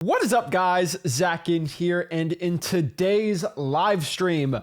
What is up, guys? Zach in here, and in today's live stream,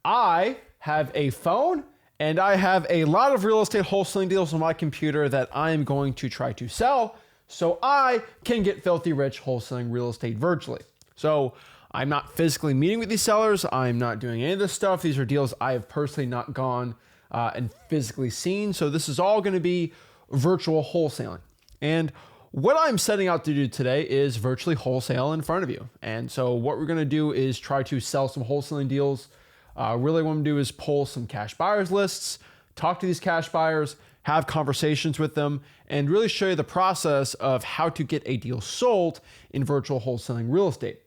I have a phone and I have a lot of real estate wholesaling deals on my computer that I am going to try to sell so I can get filthy rich wholesaling real estate virtually. So I'm not physically meeting with these sellers. I'm not doing any of this stuff. These are deals I have personally not gone and physically seen. So this is all going to be virtual wholesaling. And what I'm setting out to do today is virtually wholesale in front of you. And so what we're going to do is try to sell some wholesaling deals. Really what I'm going to do is pull some cash buyers lists, talk to these cash buyers, have conversations with them, and really show you the process of how to get a deal sold in virtual wholesaling real estate.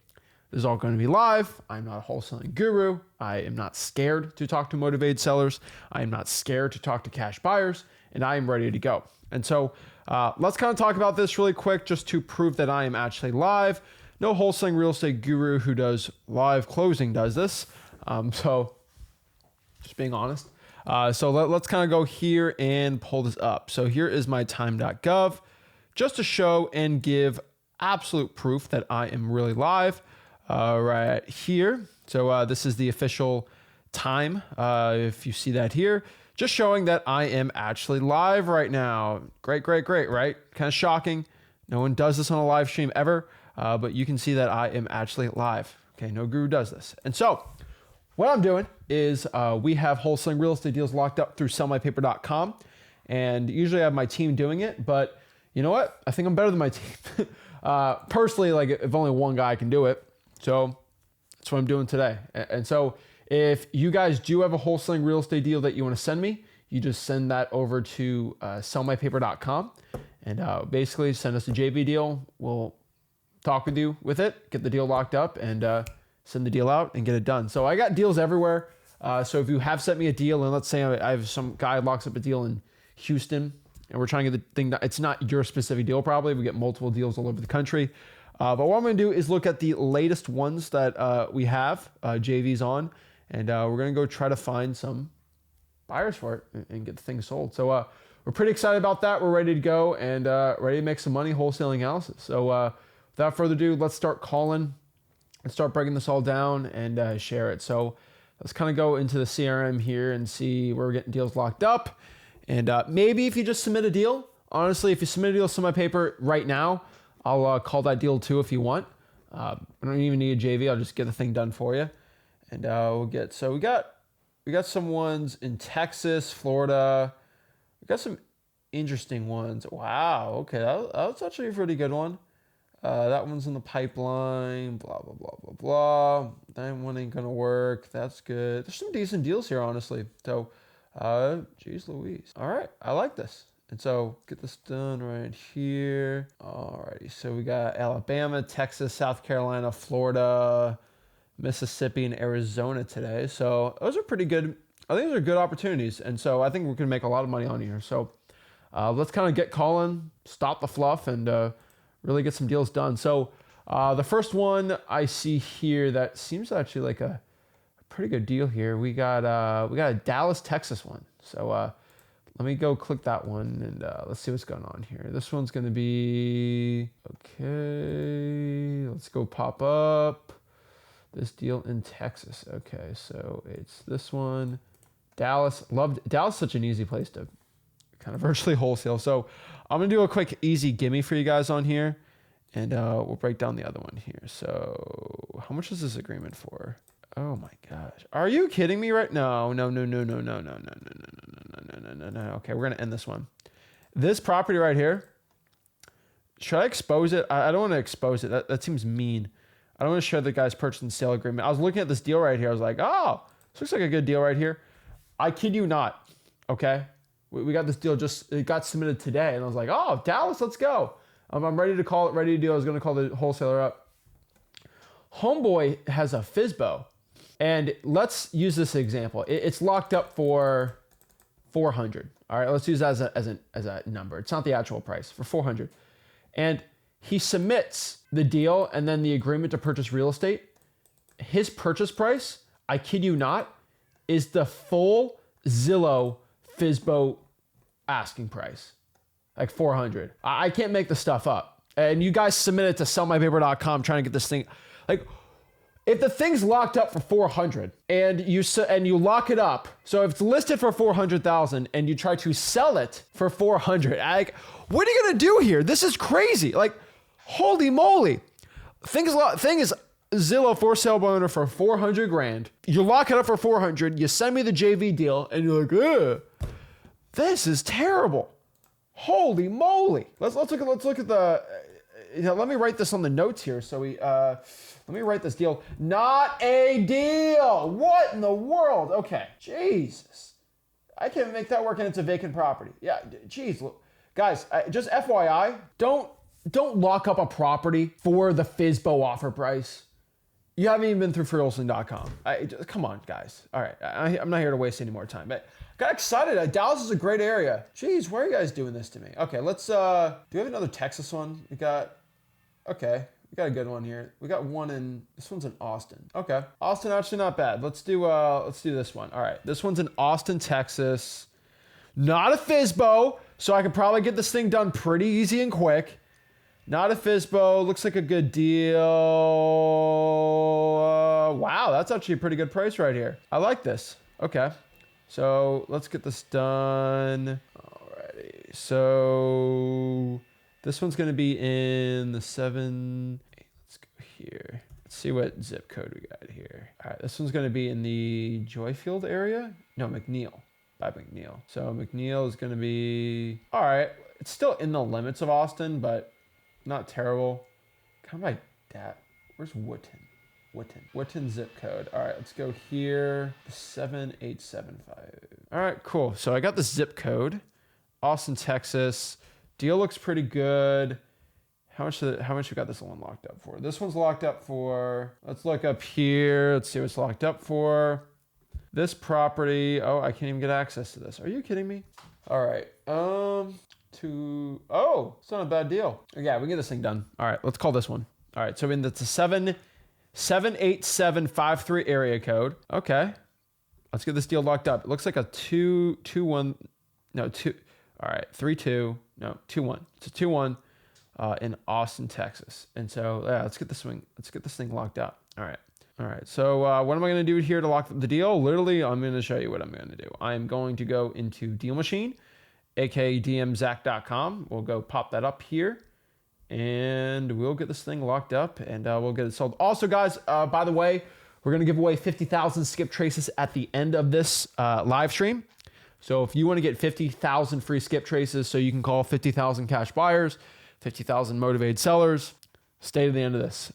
This is all going to be live. I'm not a wholesaling guru. I am not scared to talk to motivated sellers. I am not scared to talk to cash buyers, and I am ready to go. And so let's kind of talk about this really quick just to prove that I am actually live. No wholesaling real estate guru who does live closing does this. So just being honest. So let's kind of go here and pull this up. So here is my time.gov just to show and give absolute proof that I am really live right here. So this is the official time. If you see that here, just showing that I am actually live right now. Great, right? Kind of shocking. No one does this on a live stream ever, but you can see that I am actually live. Okay, no guru does this. And so what I'm doing is we have wholesaling real estate deals locked up through sellmypaper.com. And usually I have my team doing it, but you know what? I think I'm better than my team. Personally, like if only one guy can do it. So that's what I'm doing today. And so if you guys do have a wholesaling real estate deal that you want to send me, you just send that over to sellmypaper.com and basically send us a JV deal. We'll talk with you with it, get the deal locked up, and send the deal out and get it done. So I got deals everywhere. So if you have sent me a deal, and let's say I have some guy locks up a deal in Houston, and we're trying to get the thing done. It's not your specific deal probably. We get multiple deals all over the country. But what I'm going to do is look at the latest ones that we have JVs on. And we're going to go try to find some buyers for it and get the thing sold. So we're pretty excited about that. We're ready to go and ready to make some money wholesaling houses. So without further ado, let's start calling and start breaking this all down and share it. So let's kind of go into the CRM here and see where we're getting deals locked up. And maybe if you just submit a deal, honestly, if you submit a deal to my paper right now, I'll call that deal too if you want. I don't even need a JV. I'll just get the thing done for you. And we'll get, so we got some ones in Texas, Florida. We got some interesting ones. Wow. Okay. That's actually a pretty good one. That one's in the pipeline, blah, blah, blah, blah, blah. That one ain't going to work. That's good. There's some decent deals here, honestly. So, geez Louise. All right. I like this. And so get this done right here. Alrighty. So we got Alabama, Texas, South Carolina, Florida, Mississippi, and Arizona today. So those are pretty good. I think those are good opportunities. And so I think we're going to make a lot of money on here. So let's kind of get calling, stop the fluff, and really get some deals done. So the first one I see here that seems actually like a pretty good deal here. We got a Dallas, Texas one. So let me go click that one and let's see what's going on here. This one's going to be, okay, let's go pop up. This deal in Texas. Okay, so it's this one. Dallas. Dallas is such an easy place to kind of virtually wholesale. So I'm going to do a quick easy gimme for you guys on here. And we'll break down the other one here. So how much is this agreement for? Oh my gosh. Are you kidding me right now? No. Okay, we're going to end this one. This property right here. Should I expose it? I don't want to expose it. That seems mean. I don't want to share the guy's purchase and sale agreement. I was looking at this deal right here. I was like, oh, this looks like a good deal right here. I kid you not. Okay. We got this deal it got submitted today. And I was like, oh, Dallas, let's go. I'm ready to call it, ready to do. I was going to call the wholesaler up. Homeboy has a FSBO. And let's use this example. It's locked up for 400. All right. Let's use that as a number. It's not the actual price, for 400. And he submits the deal and then the agreement to purchase real estate. His purchase price, I kid you not, is the full Zillow FSBO asking price. Like 400. I can't make the stuff up. and you guys submit it to sellmypaper.com trying to get this thing. Like, if the thing's locked up for 400 and you lock it up, so if it's listed for 400,000 and you try to sell it for 400, like, what are you gonna do here? This is crazy. Like, holy moly. Thing is Zillow for sale by owner for 400 grand. You lock it up for 400. You send me the JV deal, and you're like, ugh, this is terrible. Holy moly. Let's look at the. Let me write this on the notes here. So let me write this deal. Not a deal. What in the world? Okay. Jesus. I can't make that work, and it's a vacant property. Yeah. Jeez. Look, guys, just FYI, don't lock up a property for the FSBO offer price. You haven't even been through Wholesaling.com. Come on, guys. All right. I'm not here to waste any more time. But I got excited. Dallas is a great area. Jeez, why are you guys doing this to me? Okay, let's, do we have another Texas one? We got a good one here. We got this one's in Austin. Okay. Austin, actually not bad. Let's do this one. All right. This one's in Austin, Texas. Not a FSBO, so I could probably get this thing done pretty easy and quick. Not a FSBO. Looks like a good deal. Wow, that's actually a pretty good price right here. I like this. Okay. So let's get this done. Alrighty. So this one's going to be in the 7. Let's go here. Let's see what zip code we got here. All right. This one's going to be in the Joyfield area. No, McNeil. By McNeil. So McNeil is going to be, all right. It's still in the limits of Austin, but not terrible. Kind of like that. Where's Woodton? Woodton zip code. All right, let's go here. 7875. All right, cool. So I got the zip code. Austin, Texas. Deal looks pretty good. How much we got this one locked up for? This one's locked up for, let's look up here. Let's see what's locked up for. This property. Oh, I can't even get access to this. Are you kidding me? All right. It's not a bad deal. Yeah, we can get this thing done. All right, let's call this one. All right, so that's a 78753 area code. Okay, let's get this deal locked up. It looks like a 221. No, 2. All right, 32. No, 21. It's a 21 in Austin, Texas. And so yeah, let's get this thing locked up. All right. So what am I going to do here to lock the deal? Literally, I'm going to show you what I'm going to do. I am going to go into Deal Machine, aka dmzack.com. We'll go pop that up here, and we'll get this thing locked up, and we'll get it sold. Also, guys, by the way, we're going to give away 50,000 skip traces at the end of this live stream. So if you want to get 50,000 free skip traces so you can call 50,000 cash buyers, 50,000 motivated sellers, stay to the end of this.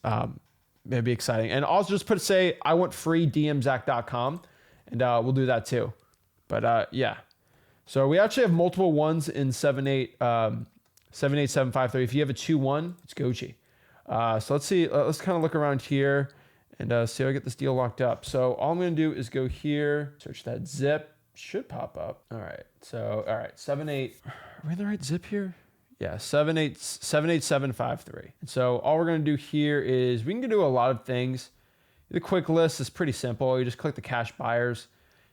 It'd be exciting. And also just say, I want free dmzack.com, and we'll do that too. But yeah. So we actually have multiple ones in 78753. If you have a 2-1, it's Gucci. So let's see. Let's kind of look around here and see how I get this deal locked up. So all I'm going to do is go here, search that zip. Should pop up. All right. So, all right. 78. Are we in the right zip here? Yeah. 78753. And so all we're going to do here is we can do a lot of things. The quick list is pretty simple. You just click the cash buyers.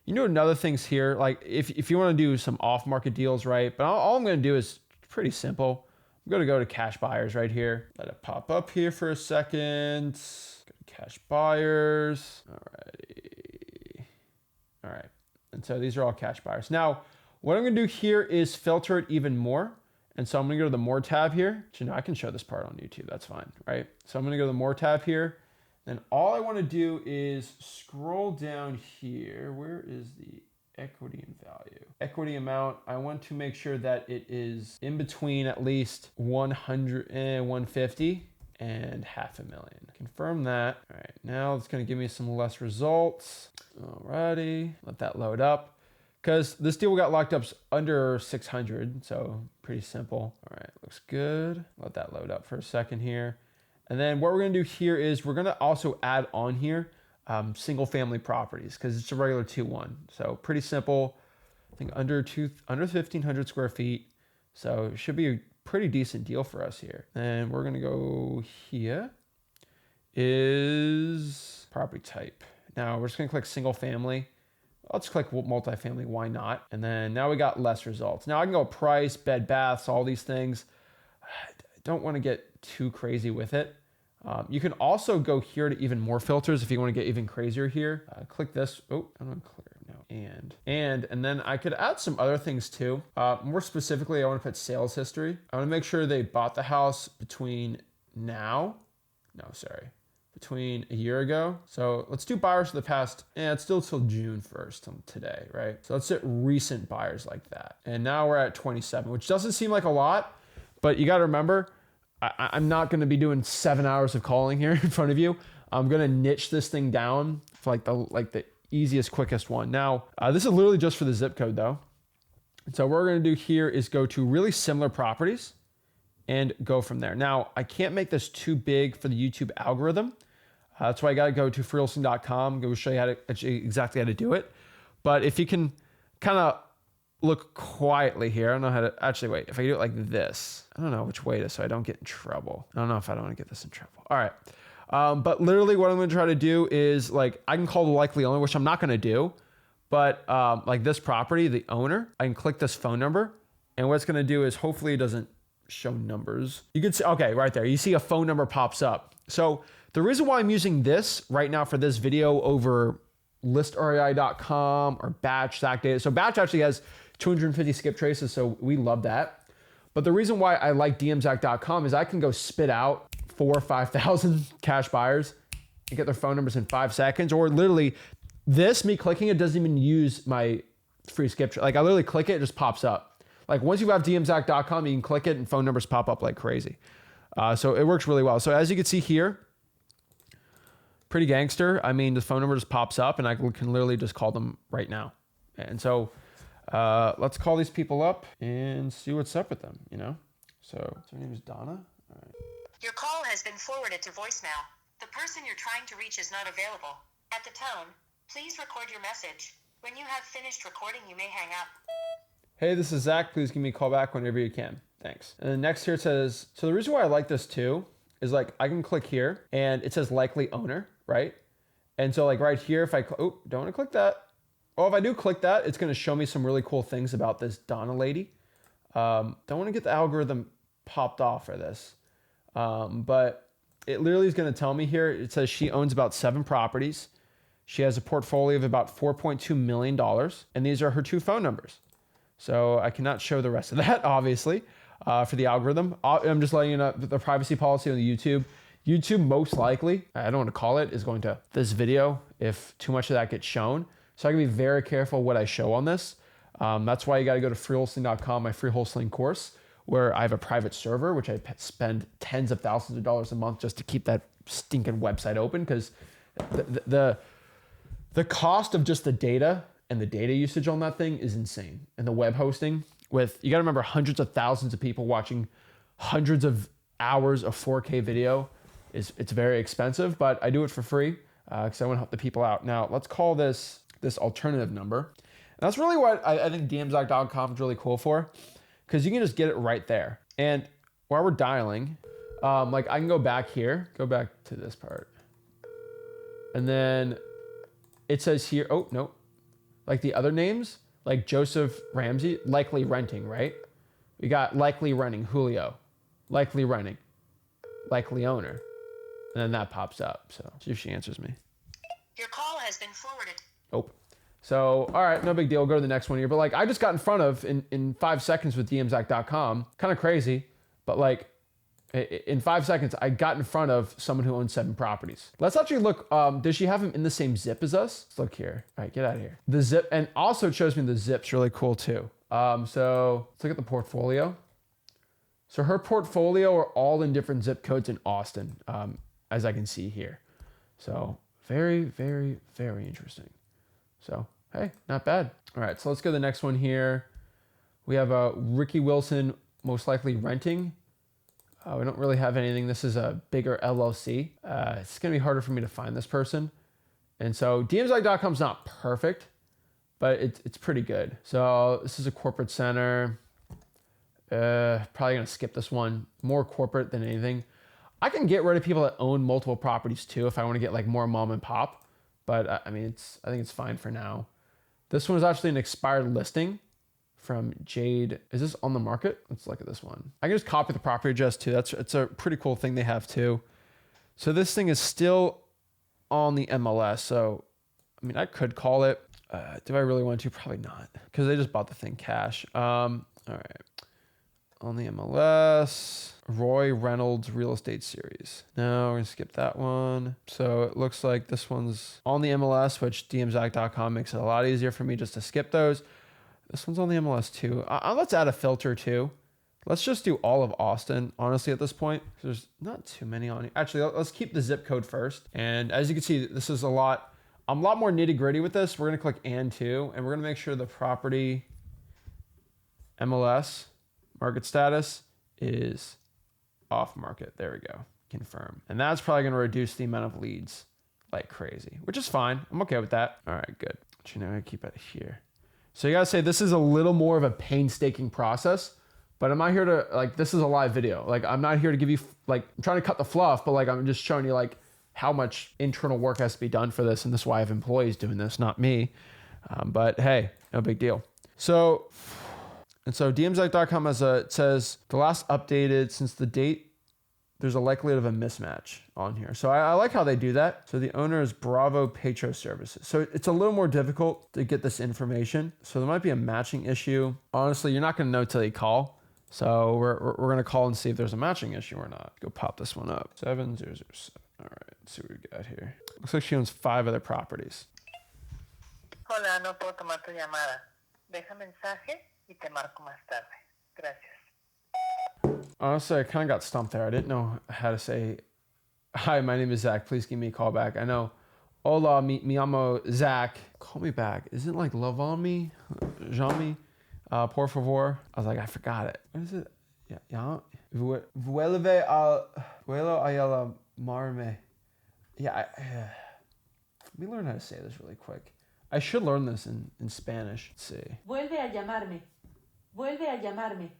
You can do another things here. Like if you want to do some off market deals, right? But all I'm going to do is pretty simple. I'm going to go to cash buyers right here. Let it pop up here for a second. Go to cash buyers. Alrighty. All right. And so these are all cash buyers. Now, what I'm going to do here is filter it even more. And so I'm going to go to the more tab here. So, I can show this part on YouTube. That's fine, right? So I'm going to go to the more tab here. Then all I want to do is scroll down here. Where is the equity and value? Equity amount, I want to make sure that it is in between at least 100 and 150 and $500,000. Confirm that. All right, now it's going to give me some less results. Alrighty, let that load up. Because this deal got locked up under 600, so pretty simple. All right, looks good. Let that load up for a second here. And then what we're going to do here is we're going to also add on here single family properties because it's a regular 2-1. So pretty simple. I think under 1,500 square feet. So it should be a pretty decent deal for us here. And we're going to go here is property type. Now we're just going to click single family. Let's click multifamily. Why not? And then now we got less results. Now I can go price, bed, baths, all these things. I don't want to get too crazy with it. You can also go here to even more filters if you want to get even crazier here. Click this. Oh, I'm gonna clear it now. And then I could add some other things too. More specifically, I want to put sales history. I want to make sure they bought the house between between a year ago. So let's do buyers for the past, it's still till June 1st till today, right? So let's hit recent buyers like that. And now we're at 27, which doesn't seem like a lot, but you got to remember, I'm not going to be doing 7 hours of calling here in front of you. I'm going to niche this thing down for like the easiest, quickest one. Now, this is literally just for the zip code though. And so what we're going to do here is go to really similar properties and go from there. Now, I can't make this too big for the YouTube algorithm. That's why I got to go to freewholesaling.com. Go show you exactly how to do it. But if you can kind of look quietly here, I don't know how to actually wait. If I do it like this, I don't know which way to, so I don't get in trouble. I don't know if I don't want to get this in trouble. All right. But literally what I'm going to try to do is like, I can call the likely owner, which I'm not going to do, but like this property, the owner, I can click this phone number. And what it's going to do is hopefully it doesn't show numbers. You can see, okay, right there. You see a phone number pops up. So the reason why I'm using this right now for this video over listrei.com or batch stack data. So batch actually has 250 skip traces. So we love that. But the reason why I like dmzack.com is I can go spit out 4,000 or 5,000 cash buyers and get their phone numbers in 5 seconds, or literally this, me clicking it doesn't even use my free skip. Like I literally click it, it just pops up. Like once you have dmzack.com, you can click it and phone numbers pop up like crazy. So it works really well. So as you can see here, pretty gangster. I mean, the phone number just pops up and I can literally just call them right now. And so let's call these people up and see what's up with them, you know? So her name is Donna. All right. Your call has been forwarded to voicemail. The person you're trying to reach is not available. At the tone, please record your message. When you have finished recording, you may hang up. Hey, this is Zach. Please give me a call back whenever you can. Thanks. And then next here it says, so the reason why I like this too is like I can click here and it says likely owner, right? And so like right here, if I, don't want to click that. Oh, if I do click that, it's going to show me some really cool things about this Donna lady. Don't want to get the algorithm popped off for this. But it literally is going to tell me here, it says she owns about 7 properties. She has a portfolio of about $4.2 million. And these are her 2 phone numbers. So I cannot show the rest of that, obviously, for the algorithm. I'm just letting you know the privacy policy on the YouTube. YouTube most likely, I don't want to call it, is going to this video if too much of that gets shown. So I can be very careful what I show on this. That's why you got to go to freewholesaling.com, my free wholesaling course, where I have a private server, which I spend tens of thousands of dollars a month just to keep that stinking website open, because the cost of just the data and the data usage on that thing is insane. And the web hosting with, you got to remember, hundreds of thousands of people watching hundreds of hours of 4K video it's very expensive, but I do it for free because I want to help the people out. Now let's call this alternative number. And that's really what I think dmzack.com is really cool for, because you can just get it right there. And while we're dialing, like I can go back here, go back to this part. And then it says here, oh, no, like the other names, like Joseph Ramsey, likely renting, right? We got likely renting, Julio, likely renting, likely owner. And then that pops up. So see if she answers me. Your call has been forwarded. Oh, so, all right, no big deal. We'll go to the next one here. But like I just got in front of in 5 seconds with dmzack.com, kind of crazy, but like in 5 seconds, I got in front of someone who owns 7 properties. Let's actually look. Does she have him in the same zip as us? Let's look here. All right, get out of here. The zip, and also it shows me the zip's really cool too. So let's look at the portfolio. So her portfolio are all in different zip codes in Austin, as I can see here. So very, very, very interesting. So, hey, not bad. All right, so let's go to the next one here. We have Ricky Wilson, most likely renting. We don't really have anything. This is a bigger LLC. It's gonna be harder for me to find this person. And so dmzack.com is not perfect, but it's pretty good. So this is a corporate center. Probably gonna skip this one. More corporate than anything. I can get rid of people that own multiple properties too if I want to get like more mom and pop. But I mean, I think it's fine for now. This one is actually an expired listing. from Jade. Is this on the market? Let's look at this one. I can just copy the property address too. It's a pretty cool thing they have too. So this thing is still on the MLS. So, I mean, I could call it. Do I really want to? Probably not, because they just bought the thing cash. All right. On the MLS, Roy Reynolds Real Estate Series. No, we're gonna skip that one. So it looks like this one's on the MLS, which dmzac.com makes it a lot easier for me just to skip those. This one's on the MLS too. Let's add a filter too. Let's just do all of Austin, honestly, at this point. There's not too many on here. Actually, let's keep the zip code first. And as you can see, this is I'm a lot more nitty gritty with this. We're gonna click and to, and we're gonna make sure the property MLS market status is off market. There we go. Confirm. And that's probably gonna reduce the amount of leads like crazy, which is fine. I'm okay with that. All right, good. But you know, I keep it here. So you gotta say this is a little more of a painstaking process, but I'm not here to, like, this is a live video. Like, I'm not here to give you, like, I'm trying to cut the fluff, but like, I'm just showing you like how much internal work has to be done for this. And this is why I have employees doing this, not me. But hey, no big deal. So dmzac.com it says the last updated since the date, there's a likelihood of a mismatch on here. So I like how they do that. So the owner is Bravo Petro Services. So it's a little more difficult to get this information. So there might be a matching issue. Honestly, you're not gonna know till you call. So we're gonna call and see if there's a matching issue or not. Go pop this one up. 7007. All right, let's see what we got here. Looks like she owns 5 other properties. Hola, no puedo tomar tu llamada. Deja mensaje y te marco más tarde. Gracias. Honestly, I kind of got stumped there. I didn't know how to say, hi, my name is Zach. Please give me a call back. I know, hola, mi llamo Zach. Call me back. Isn't it like love on me? Jami? Por favor. I was like, I forgot it. What is it? Yeah. Vuelve a llamarme. Yeah. Let me learn how to say this really quick. I should learn this in Spanish. Let's see. Vuelve a llamarme. Vuelve a llamarme.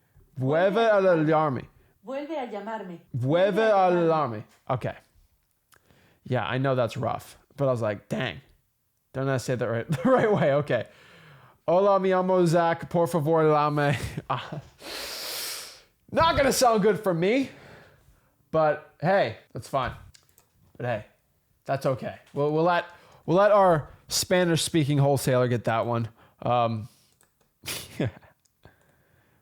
Vuelve a llamarme. Vuelve a llamarme. Vuelve a llamarme. Okay. Yeah, I know that's rough, but I was like, dang. Don't I say that the right way? Okay. Hola, mi amo Zach. Por favor, llame. Not gonna sound good for me, but hey, that's fine. But hey, that's okay. We'll let our Spanish-speaking wholesaler get that one.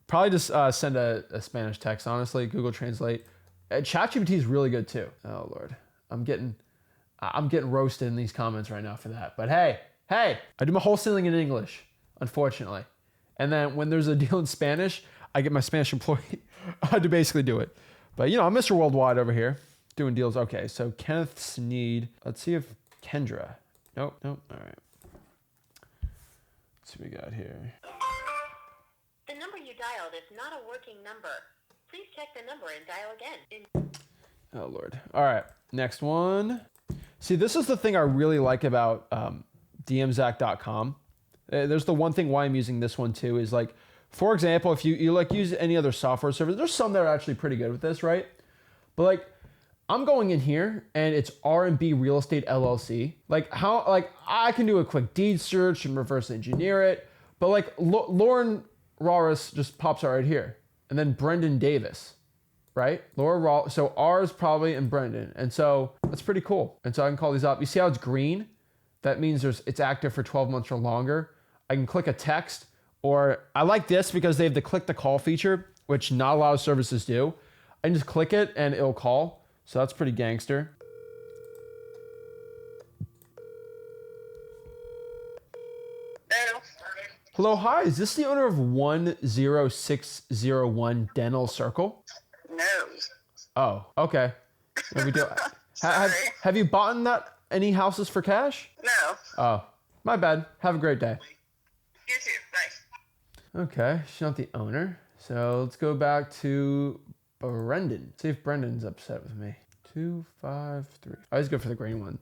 Probably just send a Spanish text, honestly. Google Translate. ChatGPT is really good too. Oh Lord, I'm getting roasted in these comments right now for that. But hey, I do my wholesaling in English, unfortunately. And then when there's a deal in Spanish, I get my Spanish employee to basically do it. But you know, I'm Mr. Worldwide over here doing deals. Okay, so Kenneth Sneed. Let's see if Kendra. Nope. All right. Let's see what we got here. The number you dialed is not a working number. Please check the number and dial again. Oh, Lord. All right. Next one. See, this is the thing I really like about dmzac.com. There's the one thing why I'm using this one too is like, for example, if you like use any other software service, there's some that are actually pretty good with this, right? But like, I'm going in here and it's R&B Real Estate LLC. Like how, like I can do a quick deed search and reverse engineer it, but like Lauren Raris just pops out right here. And then Brendan Davis, right? So R's probably and Brendan. And so that's pretty cool. And so I can call these up. You see how it's green? That means it's active for 12 months or longer. I can click a text, or I like this because they have the click to call feature, which not a lot of services do. I can just click it and it'll call. So that's pretty gangster. Hello, hi. Is this the owner of 10601 Dental Circle? No. Oh, okay. No big deal. Have you bought any houses for cash? No. Oh, my bad. Have a great day. You too. Bye. Okay, she's not the owner. So let's go back to Brendan. See if Brendan's upset with me. 253. I always go for the green one.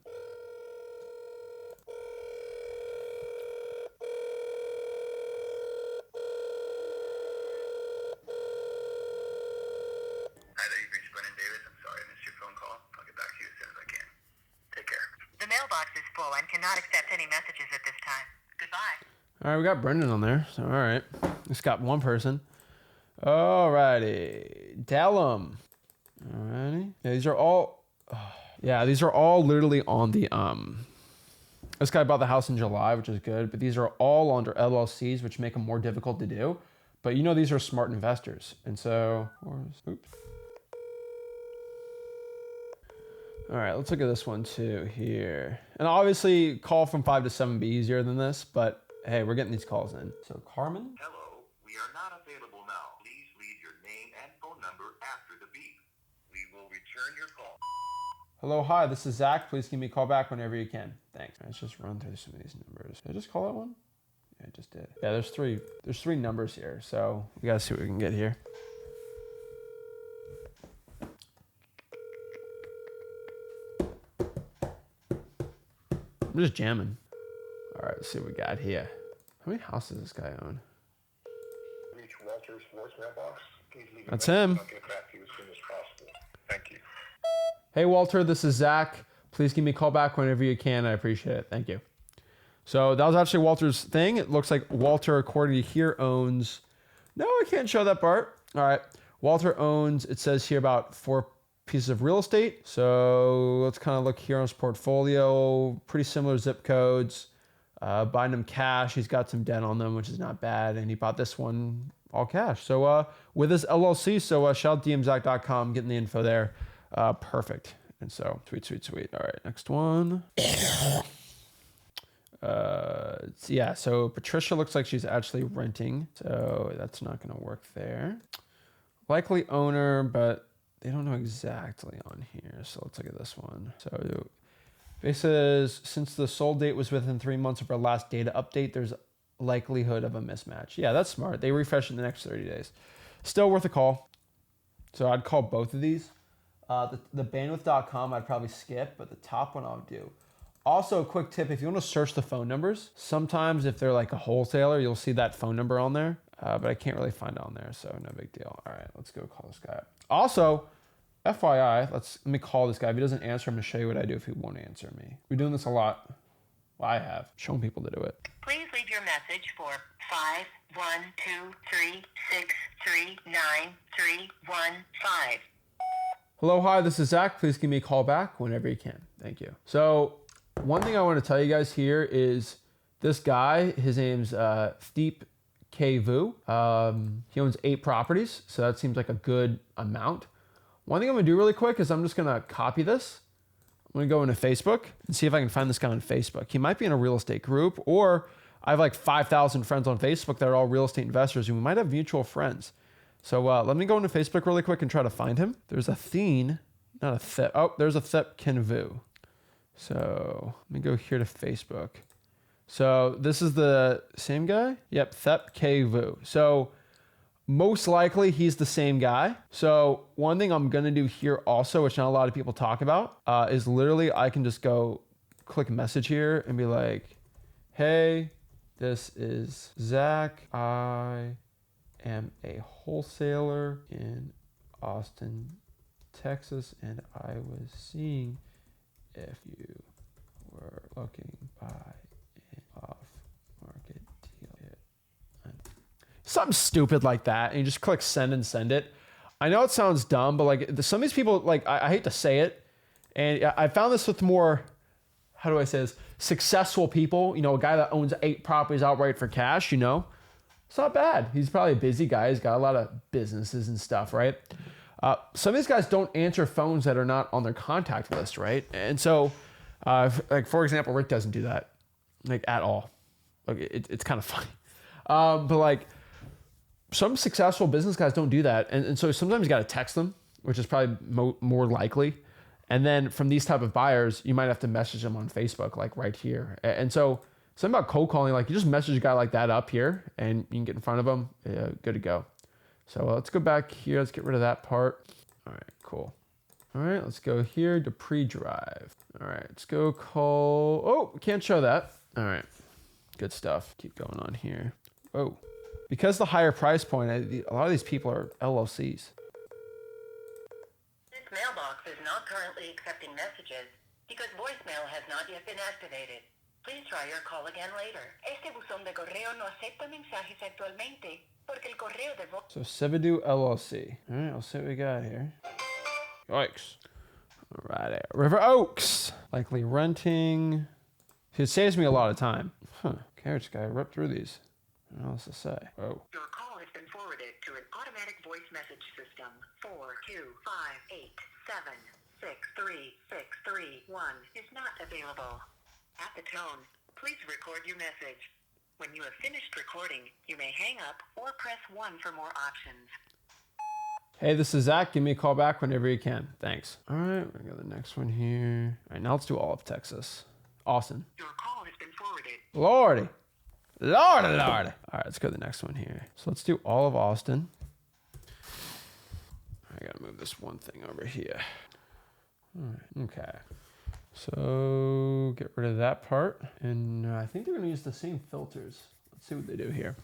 Hi there, you've reached Brendan Davis. I'm sorry I missed your phone call. I'll get back to you as soon as I can. Take care. The mailbox is full and cannot accept any messages at this time. Goodbye. All right, we got Brendan on there. So, all right. Just got one person. All righty. Dallum. All righty. Yeah, these are all... yeah, these are all literally on the... This guy bought the house in July, which is good. But these are all under LLCs, which make them more difficult to do. But you know these are smart investors. And so... Oops. All right, let's look at this one too here. And obviously, call from 5 to 7 be easier than this. But hey, we're getting these calls in. So Carmen? Hello, we are not available now. Please leave your name and phone number after the beep. We will return your call. Hello, hi, this is Zach. Please give me a call back whenever you can. Thanks. Let's just run through some of these numbers. Did I just call that one? Yeah, I just did. Yeah, there's three numbers here. So we gotta see what we can get here. I'm just jamming. All right, let's see what we got here. How many houses does this guy own? Reach Walter's voicemail box. Please leave That's him. I'll get back to you as soon as possible. Thank you. Hey, Walter, this is Zach. Please give me a call back whenever you can. I appreciate it. Thank you. So that was actually Walter's thing. It looks like Walter, according to here, owns... No, I can't show that part. All right. Walter owns, it says here, about 4 pieces of real estate. So let's kind of look here on his portfolio. Pretty similar zip codes. Buying them cash. He's got some debt on them, which is not bad. And he bought this one all cash. So with his LLC, so shout out dmzac.com, getting the info there. Perfect. And so sweet. All right, next one. Yeah, so Patricia looks like she's actually renting. So that's not going to work there. Likely owner, but they don't know exactly on here. So let's look at this one. So it says, since the sold date was within 3 months of our last data update, there's likelihood of a mismatch. Yeah, that's smart. They refresh in the next 30 days. Still worth a call. So I'd call both of these. The bandwidth.com I'd probably skip, but the top one I'll do. Also, a quick tip, if you want to search the phone numbers, sometimes if they're like a wholesaler, you'll see that phone number on there, but I can't really find it on there, so no big deal. All right, let's go call this guy up. Also, FYI, let me call this guy. If he doesn't answer, I'm going to show you what I do if he won't answer me. We're doing this a lot. Well, I have. Showing people to do it. Please leave your message for 51223639315. Hello, hi, this is Zach. Please give me a call back whenever you can. Thank you. So one thing I want to tell you guys here is this guy, his name's Steep K Vu. He owns 8 properties, so that seems like a good amount. One thing I'm going to do really quick is I'm just going to copy this. I'm going to go into Facebook and see if I can find this guy on Facebook. He might be in a real estate group, or I have like 5,000 friends on Facebook that are all real estate investors, and we might have mutual friends. So let me go into Facebook really quick and try to find him. There's a Theen, not a Thep. Oh, there's a Thep Kenvu. So let me go here to Facebook. So this is the same guy? Yep, Thep Kenvu. So most likely he's the same guy. So one thing I'm going to do here also, which not a lot of people talk about, is literally I can just go click message here and be like, hey, this is Zach. I am a wholesaler in Austin, Texas, and I was seeing if you were looking by an off-market deal. Something stupid like that, and you just click send and send it. I know it sounds dumb, but like some of these people, like I hate to say it, and I found this with more, how do I say this, successful people. You know, a guy that owns 8 properties outright for cash, you know. It's not bad. He's probably a busy guy. He's got a lot of businesses and stuff, right? Some of these guys don't answer phones that are not on their contact list, right? And so, like for example, Rick doesn't do that, like at all. Like it's kind of funny, but like some successful business guys don't do that, and so sometimes you got to text them, which is probably more likely. And then from these type of buyers, you might have to message them on Facebook, like right here. And so. Something about cold calling, like you just message a guy like that up here and you can get in front of him. Yeah, good to go. So let's go back here. Let's get rid of that part. All right, cool. All right, let's go here to pre-drive. All right, let's go call. Oh, we can't show that. All right, good stuff. Keep going on here. Oh, because the higher price point, a lot of these people are LLCs. This mailbox is not currently accepting messages because voicemail has not yet been activated. Please try your call again later. Este buzón de correo no acepta mensajes actualmente porque el correo de voz. So Sevidu LLC. All right, I'll see what we got here. Yikes. All right, River Oaks. Likely renting. It saves me a lot of time. Huh. Carrots guy ripped through these. What else to say? Oh. Your call has been forwarded to an automatic voice message system. 42587636331 is not available. At the tone, please record your message. When you have finished recording, you may hang up or press 1 for more options. Hey, this is Zach. Give me a call back whenever you can. Thanks. All right, we're going to go to the next one here. All right, now let's do all of Texas. Austin. Your call has been forwarded. Lordy. Lord. All right, let's go to the next one here. So let's do all of Austin. I got to move this one thing over here. All right, okay. So get rid of that part. And I think they're going to use the same filters. Let's see what they do here.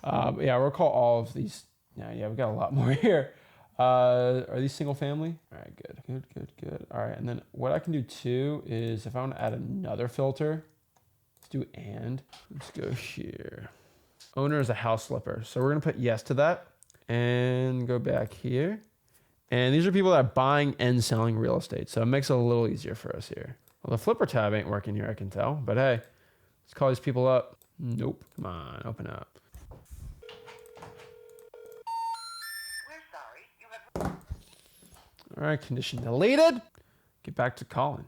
Yeah, we'll call all of these. Yeah, we got a lot more here. Are these single family? All right, good. All right, and then what I can do too is if I want to add another filter, let's do and. Let's go here. Owner is a house flipper. So we're going to put yes to that and go back here. And these are people that are buying and selling real estate. So it makes it a little easier for us here. Well, the flipper tab ain't working here, I can tell. But hey, let's call these people up. Nope. Come on, open up. We're sorry. You have. All right, condition deleted. Get back to calling.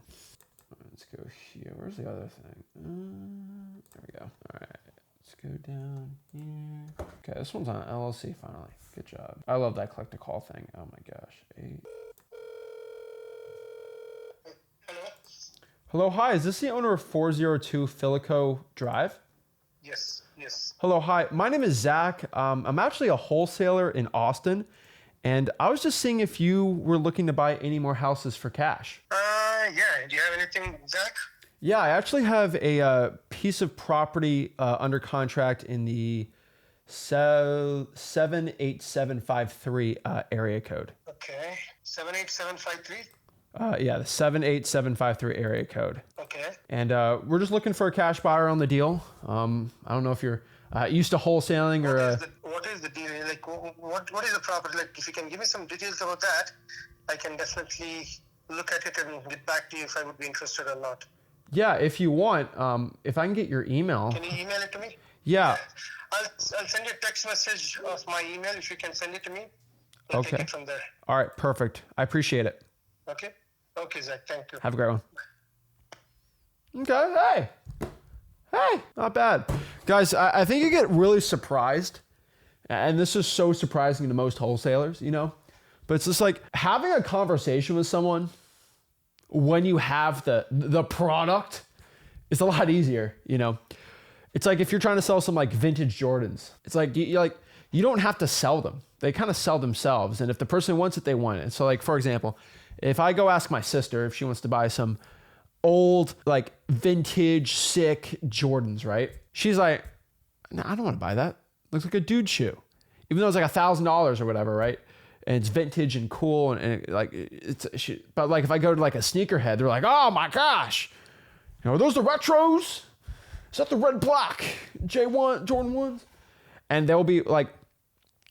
Let's go here. Where's the other thing? There we go. All right, let's go down here. Okay, this one's on LLC finally. Good job. I love that collect a call thing. Oh my gosh. Hello? Hello, hi. Is this the owner of 402 Filico Drive? Yes. Hello, hi. My name is Zach. I'm actually a wholesaler in Austin, and I was just seeing if you were looking to buy any more houses for cash. Yeah. Do you have anything, Zach? Yeah, I actually have a piece of property under contract in the 78753 area code. Okay. 78753? Yeah, the 78753 area code. Okay. And we're just looking for a cash buyer on the deal. I don't know if you're used to wholesaling or... What is the deal? Like, what is the property? Like, if you can give me some details about that, I can definitely look at it and get back to you if I would be interested or not. Yeah, if you want, if I can get your email. Can you email it to me? Yeah. I'll send you a text message of my email if you can send it to me. I'll Okay. take it from there. All right, perfect. I appreciate it. Okay? Okay, Zach. Thank you. Have a great one. Okay, hey, not bad. Guys, I think you get really surprised, and this is so surprising to most wholesalers, you know, but it's just like having a conversation with someone when you have the product is a lot easier, you know. It's like if you're trying to sell some like vintage Jordans, it's like you don't have to sell them. They kind of sell themselves, and if the person wants it, they want it. So like, for example, if I go ask my sister if she wants to buy some old, like vintage, sick Jordans, right? She's like, no, I don't want to buy that. Looks like a dude shoe. Even though it's like $1,000 or whatever, right? And it's vintage and cool. And but like if I go to like a sneakerhead, they're like, oh my gosh. You know, are those the retros? Is that the red black J1 Jordan 1s? And they'll be like,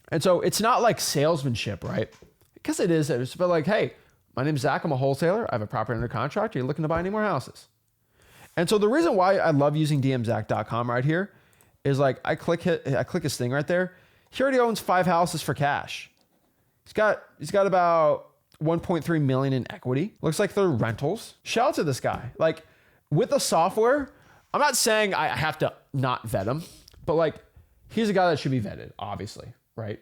and so it's not like salesmanship, right? Because it is, but like, hey, my name's Zach. I'm a wholesaler. I have a property under contract. Are you looking to buy any more houses? And so the reason why I love using dmzach.com right here is like I click his thing right there. He already owns 5 houses for cash. He's got about 1.3 million in equity. Looks like they're rentals. Shout out to this guy. Like with the software, I'm not saying I have to not vet him, but like he's a guy that should be vetted, obviously, right?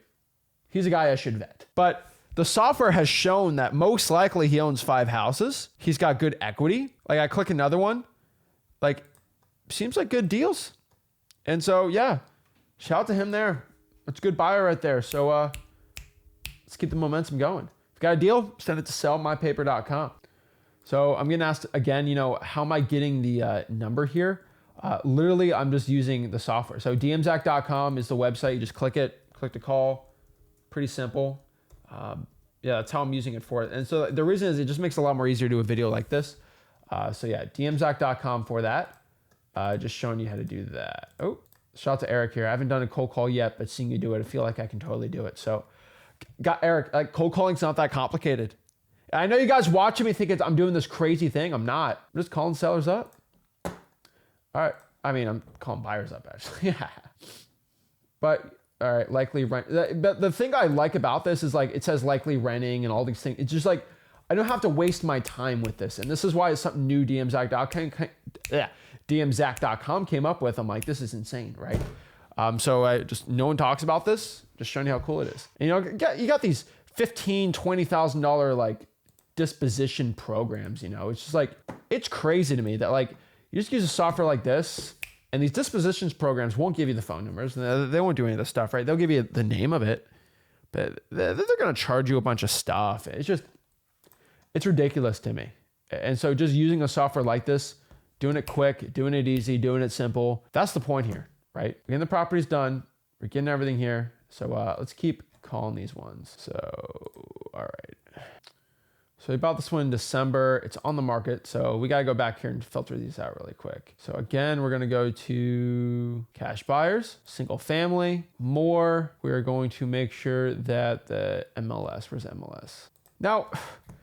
He's a guy I should vet. But the software has shown that most likely he owns 5 houses. He's got good equity. Like I click another one, like seems like good deals. And so, yeah, shout out to him there. It's a good buyer right there. So let's keep the momentum going. If you got a deal, send it to sellmypaper.com. So I'm getting asked again, you know, how am I getting the number here? Literally, I'm just using the software. So dmzach.com is the website. You just click it, click to call. Pretty simple. Yeah, that's how I'm using it for it. And so the reason is it just makes it a lot more easier to do a video like this. So yeah, dmzach.com for that. Just showing you how to do that. Oh, shout out to Eric here. I haven't done a cold call yet, but seeing you do it, I feel like I can totally do it. So got Eric, like cold calling's not that complicated. I know you guys watching me think I'm doing this crazy thing. I'm not. I'm just calling sellers up. All right. I mean, I'm calling buyers up actually. Yeah. But all right, likely rent. But the thing I like about this is like it says likely renting and all these things. It's just like I don't have to waste my time with this. And this is why it's something new DMZack.com came up with. I'm like, this is insane, right? So I just, no one talks about this. Just showing you how cool it is. And you got these $15,000, $20,000 like disposition programs, it's just like, it's crazy to me that like you just use a software like this and these dispositions programs won't give you the phone numbers. They won't do any of this stuff, right? They'll give you the name of it, but they're going to charge you a bunch of stuff. It's ridiculous to me. And so just using a software like this, doing it quick, doing it easy, doing it simple, that's the point here, right? We're getting the properties done. We're getting everything here. So let's keep calling these ones. So, all right. So we bought this one in December. It's on the market. So we got to go back here and filter these out really quick. So again, we're going to go to cash buyers, single family, more. We are going to make sure that the MLS, where's MLS? Now,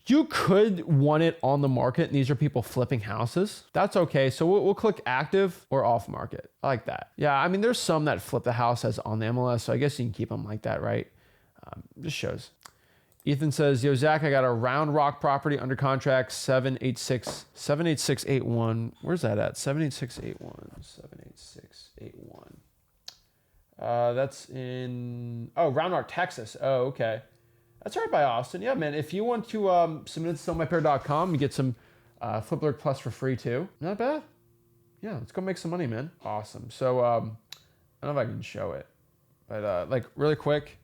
you could want it on the market and these are people flipping houses. That's okay. So we'll click active or off market. I like that. Yeah, I mean, there's some that flip the house as on the MLS. So I guess you can keep them like that, right? Just shows. Ethan says, yo, Zach, I got a Round Rock property under contract, 78681. Where's that at? 78681. 78681. That's in, Round Rock, Texas. Oh, okay. That's right by Austin. Yeah, man. If you want to submit it to sellmypair.com, you get some FlipWithrick Plus for free too. Not bad. Yeah, let's go make some money, man. Awesome. So I don't know if I can show it, but like really quick,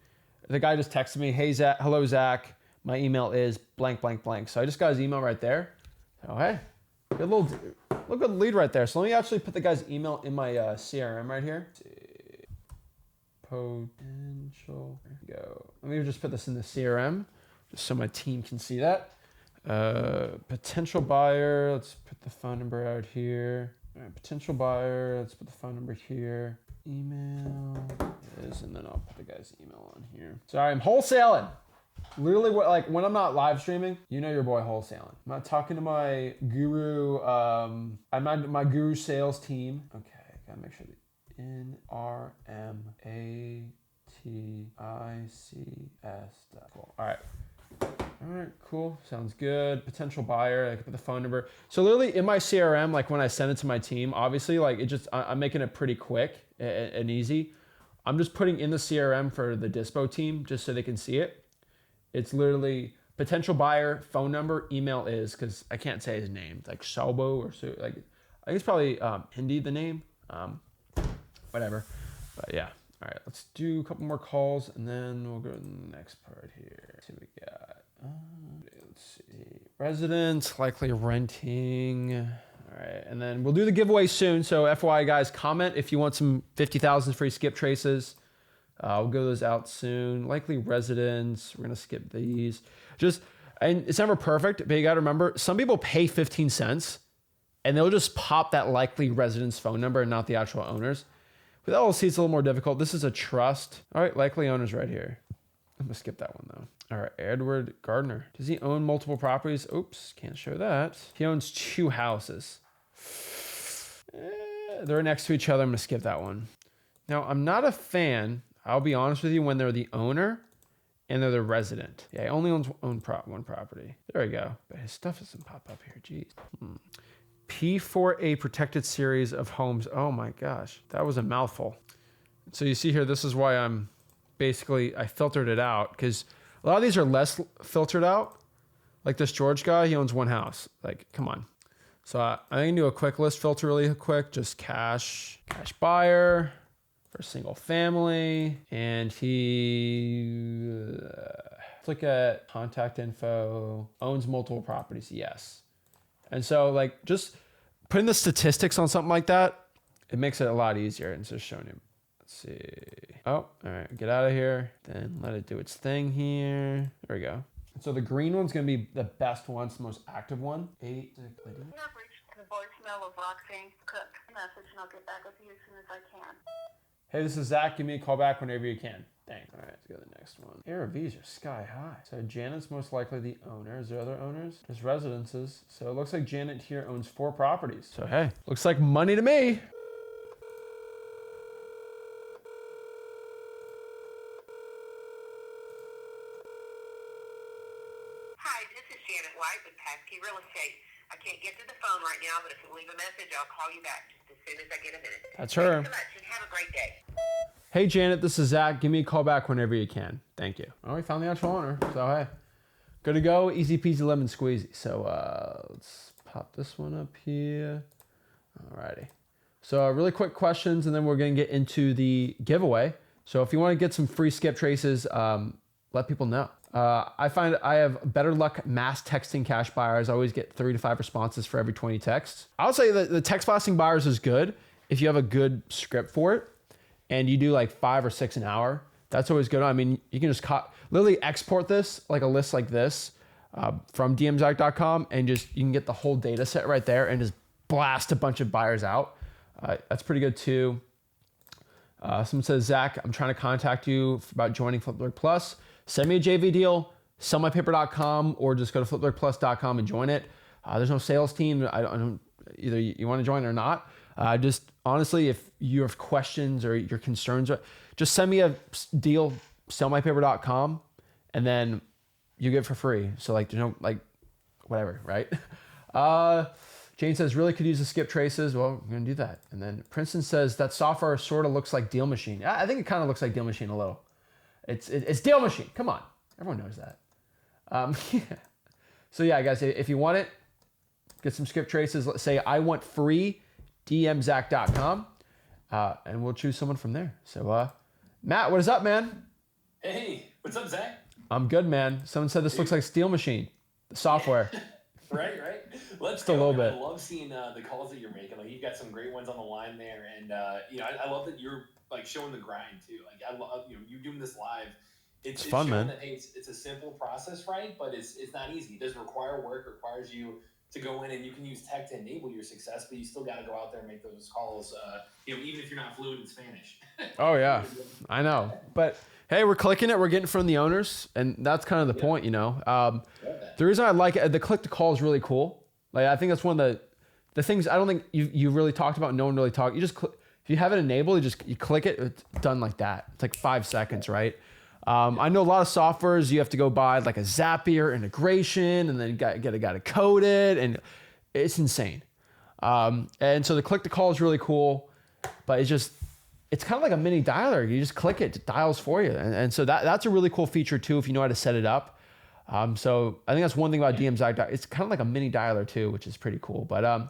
the guy just texted me, hey, Zach, hello, Zach. My email is blank, blank, blank. So I just got his email right there. So, hey, good good lead right there. So let me actually put the guy's email in my CRM right here. Potential, there we go. Let me just put this in the CRM just so my team can see that. Potential buyer, let's put the phone number out here. All right, potential buyer, let's put the phone number here. Email is, and then I'll put the guy's email on here. Sorry, I'm wholesaling. Literally, like when I'm not live streaming, your boy wholesaling. I'm not talking to my guru. I'm not my guru sales team. Okay, gotta make sure that NRMATICS. Cool. All right, cool. Sounds good. Potential buyer. I can put the phone number. So literally in my CRM, like when I send it to my team, obviously, like I'm making it pretty quick and easy. I'm just putting in the CRM for the dispo team just so they can see it. It's literally potential buyer, phone number, email is, because I can't say his name, like Salbo or so. Like I think it's probably Hindi the name. Whatever. But yeah. All right, let's do a couple more calls and then we'll go to the next part here. Let's see what we got. Let's see. Residents, likely renting. All right, and then we'll do the giveaway soon. So FYI guys, comment if you want some 50,000 free skip traces. We'll go those out soon. Likely residents. We're gonna skip these. And it's never perfect, but you gotta remember, some people pay 15 cents and they'll just pop that likely residence phone number and not the actual owners. With LLC, it's a little more difficult. This is a trust. All right, likely owners right here. I'm gonna skip that one though. All right, Edward Gardner. Does he own multiple properties? Oops, can't show that. He owns 2 houses. They're next to each other. I'm gonna skip that one. Now, I'm not a fan, I'll be honest with you, when they're the owner and they're the resident. Yeah, he only owns one property. There we go. But his stuff doesn't pop up here, geez. P for a protected series of homes. Oh my gosh, that was a mouthful. So you see here, this is why I filtered it out, because a lot of these are less filtered out. Like this George guy, he owns 1 house. Like, come on. So I can do a quick list filter really quick, just cash buyer for single family. And let's look at contact info, owns multiple properties, yes. And so like just putting the statistics on something like that, it makes it a lot easier. And it's just showing him. Let's see. Oh, all right. Get out of here. Then let it do its thing here. There we go. So the green one's going to be the best one. It's the most active one. 8. You have reached the voicemail voicemail of Roxanne Cook. Message, and I'll get back with you as soon as I can. Hey, this is Zach. Give me a call back whenever you can. Thanks. All right, let's go to the next one. ARVs are sky high. So Janet's most likely the owner. Is there other owners? There's residences. So it looks like Janet here owns 4 properties. So hey, looks like money to me. Hi, this is Janet White with Passkey Real Estate. I can't get to the phone right now, but if you leave a message, I'll call you back just as soon as I get a minute. That's her. Thanks so much, and have a great day. Hey Janet, this is Zach. Give me a call back whenever you can. Thank you. Oh, we found the actual owner. So hey, good to go. Easy peasy lemon squeezy. So let's pop this one up here. Alrighty. So really quick questions, and then we're gonna get into the giveaway. So if you want to get some free skip traces, let people know. I find I have better luck mass texting cash buyers. I always get 3 to 5 responses for every 20 texts. I would say that the text blasting buyers is good if you have a good script for it and you do like 5 or 6 an hour. That's always good. I mean, you can just literally export this like a list like this from dmzac.com and just you can get the whole data set right there and just blast a bunch of buyers out. That's pretty good too. Someone says, Zach, I'm trying to contact you about joining FlipWithrick Plus. Send me a JV deal, sellmypaper.com, or just go to flipwithrickplus.com and join it. There's no sales team. I don't either you want to join or not. Just honestly, if you have questions or your concerns, just send me a deal, sellmypaper.com, and then you get it for free. So like, there's no like, whatever, right? Jane says, really could use the skip traces. Well, we're gonna do that. And then Princeton says that software sort of looks like Deal Machine. I think it kind of looks like Deal Machine a little. It's Deal Machine. Come on, everyone knows that. Yeah. So yeah, guys, if you want it, get some skip traces. Let's say I want free, dmzac.com, and we'll choose someone from there. So Matt, what is up, man? Hey, what's up, Zach? I'm good, man. Someone said this looks like Steel Machine, the software. Right. Let's Just a little bit. I love seeing the calls that you're making. Like you've got some great ones on the line there, and I love that you're like showing the grind too. Like I love you doing this live. It's fun, man. That, hey, it's a simple process, right? But it's not easy. It does require work. It requires you to go in, and you can use tech to enable your success, but you still got to go out there and make those calls. Even if you're not fluent in Spanish. Oh yeah, I know. But hey, we're clicking it. We're getting from the owners, and that's kind of the point, The reason I like it, the click to call is really cool. Like I think that's one of the things I don't think you really talked about. No one really talked. You just click, if you have it enabled, you click it. It's done like that. It's like 5 seconds, right? I know a lot of softwares you have to go buy like a Zapier integration, and then you got to code it, and it's insane. And so the click to call is really cool, but it's kind of like a mini dialer. You just click it dials for you, and so that's a really cool feature too if you know how to set it up. So I think that's one thing about DMZac. It's kind of like a mini dialer too, which is pretty cool. But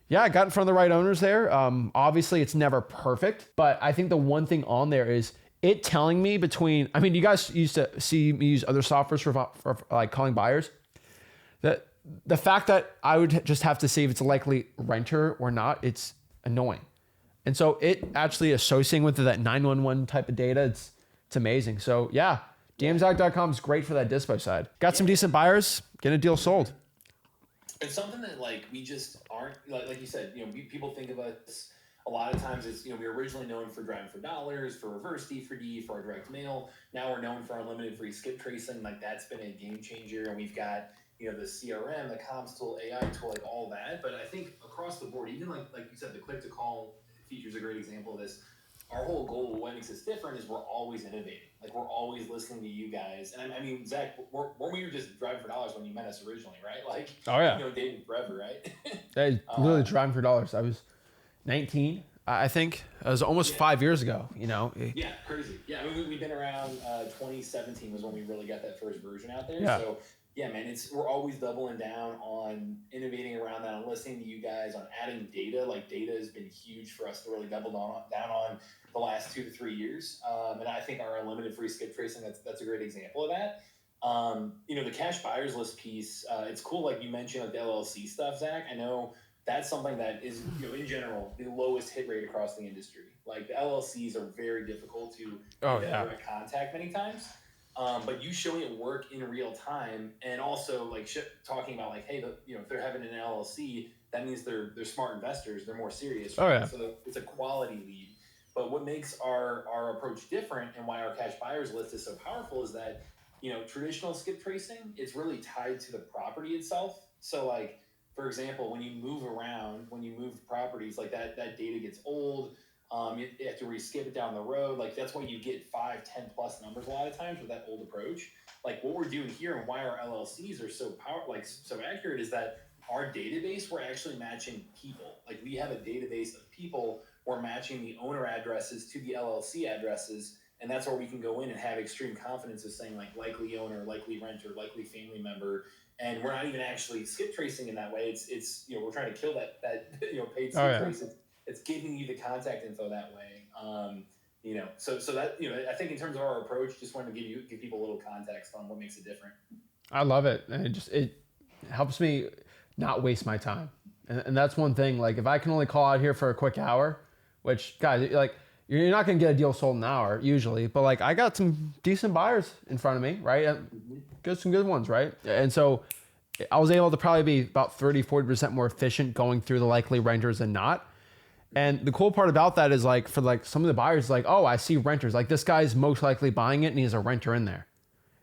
yeah, I got in front of the right owners there. Obviously, it's never perfect, but I think the one thing on there is it telling me you guys used to see me use other softwares for like calling buyers. That the fact that I would just have to see if it's a likely renter or not, it's annoying. And so it actually associating with that 911 type of data, it's amazing. So yeah, dmzac.com is great for that dispo side. Got some decent buyers, getting a deal sold. It's something that like we just aren't like you said. People think of us a lot of times. It's we were originally known for driving for dollars, for reverse D4D, for our direct mail. Now we're known for our limited free skip tracing. Like that's been a game changer, and we've got the CRM, the comms tool, AI tool, like all that. But I think across the board, even like you said, the click to call feature is a great example of this. Our whole goal, what makes us different, is we're always innovating. Like we're always listening to you guys. And I mean, Zach, weren't we just driving for dollars when you met us originally, right? Like, oh yeah, dating forever, right? Hey, literally driving for dollars. I was 19, I think. It was almost 5 years ago. Yeah, crazy. Yeah, I mean, we've been around. 2017 was when we really got that first version out there. Yeah. So yeah, man, we're always doubling down on innovating around that and listening to you guys on adding data. Like data has been huge for us to really double down on the last 2 to 3 years. And I think our unlimited free skip tracing, that's a great example of that. The cash buyers list piece, it's cool. Like you mentioned, like the LLC stuff, Zach. I know that's something that is, in general, the lowest hit rate across the industry. Like the LLCs are very difficult to contact many times. But you showing it work in real time, and also like talking about like, hey, if they're having an LLC, that means they're smart investors. They're more serious. Oh, Right? yeah. So it's a quality lead. But what makes our approach different and why our cash buyers list is so powerful is that, traditional skip tracing, it's really tied to the property itself. So like, for example, when you move around, when you move properties, like that data gets old. You have to re-skip it down the road. Like that's why you get 5, 10 plus numbers a lot of times with that old approach. Like what we're doing here and why our LLCs are so so accurate is that our database, we're actually matching people. Like we have a database of people. We're matching the owner addresses to the LLC addresses. And that's where we can go in and have extreme confidence of saying like likely owner, likely renter, likely family member. And we're not even actually skip tracing in that way. It's we're trying to kill that paid skip trace. It's giving you the contact info that way. So that, I think in terms of our approach, just wanted to give people a little context on what makes it different. I love it. And it helps me not waste my time. And that's one thing. Like if I can only call out here for a quick hour, which guys, like you're not going to get a deal sold in an hour usually, but like I got some decent buyers in front of me, right? Some good ones, right? And so I was able to probably be about 30-40% more efficient going through the likely renters than not. And the cool part about that is like for like some of the buyers, like, oh, I see renters. Like this guy's most likely buying it and he has a renter in there.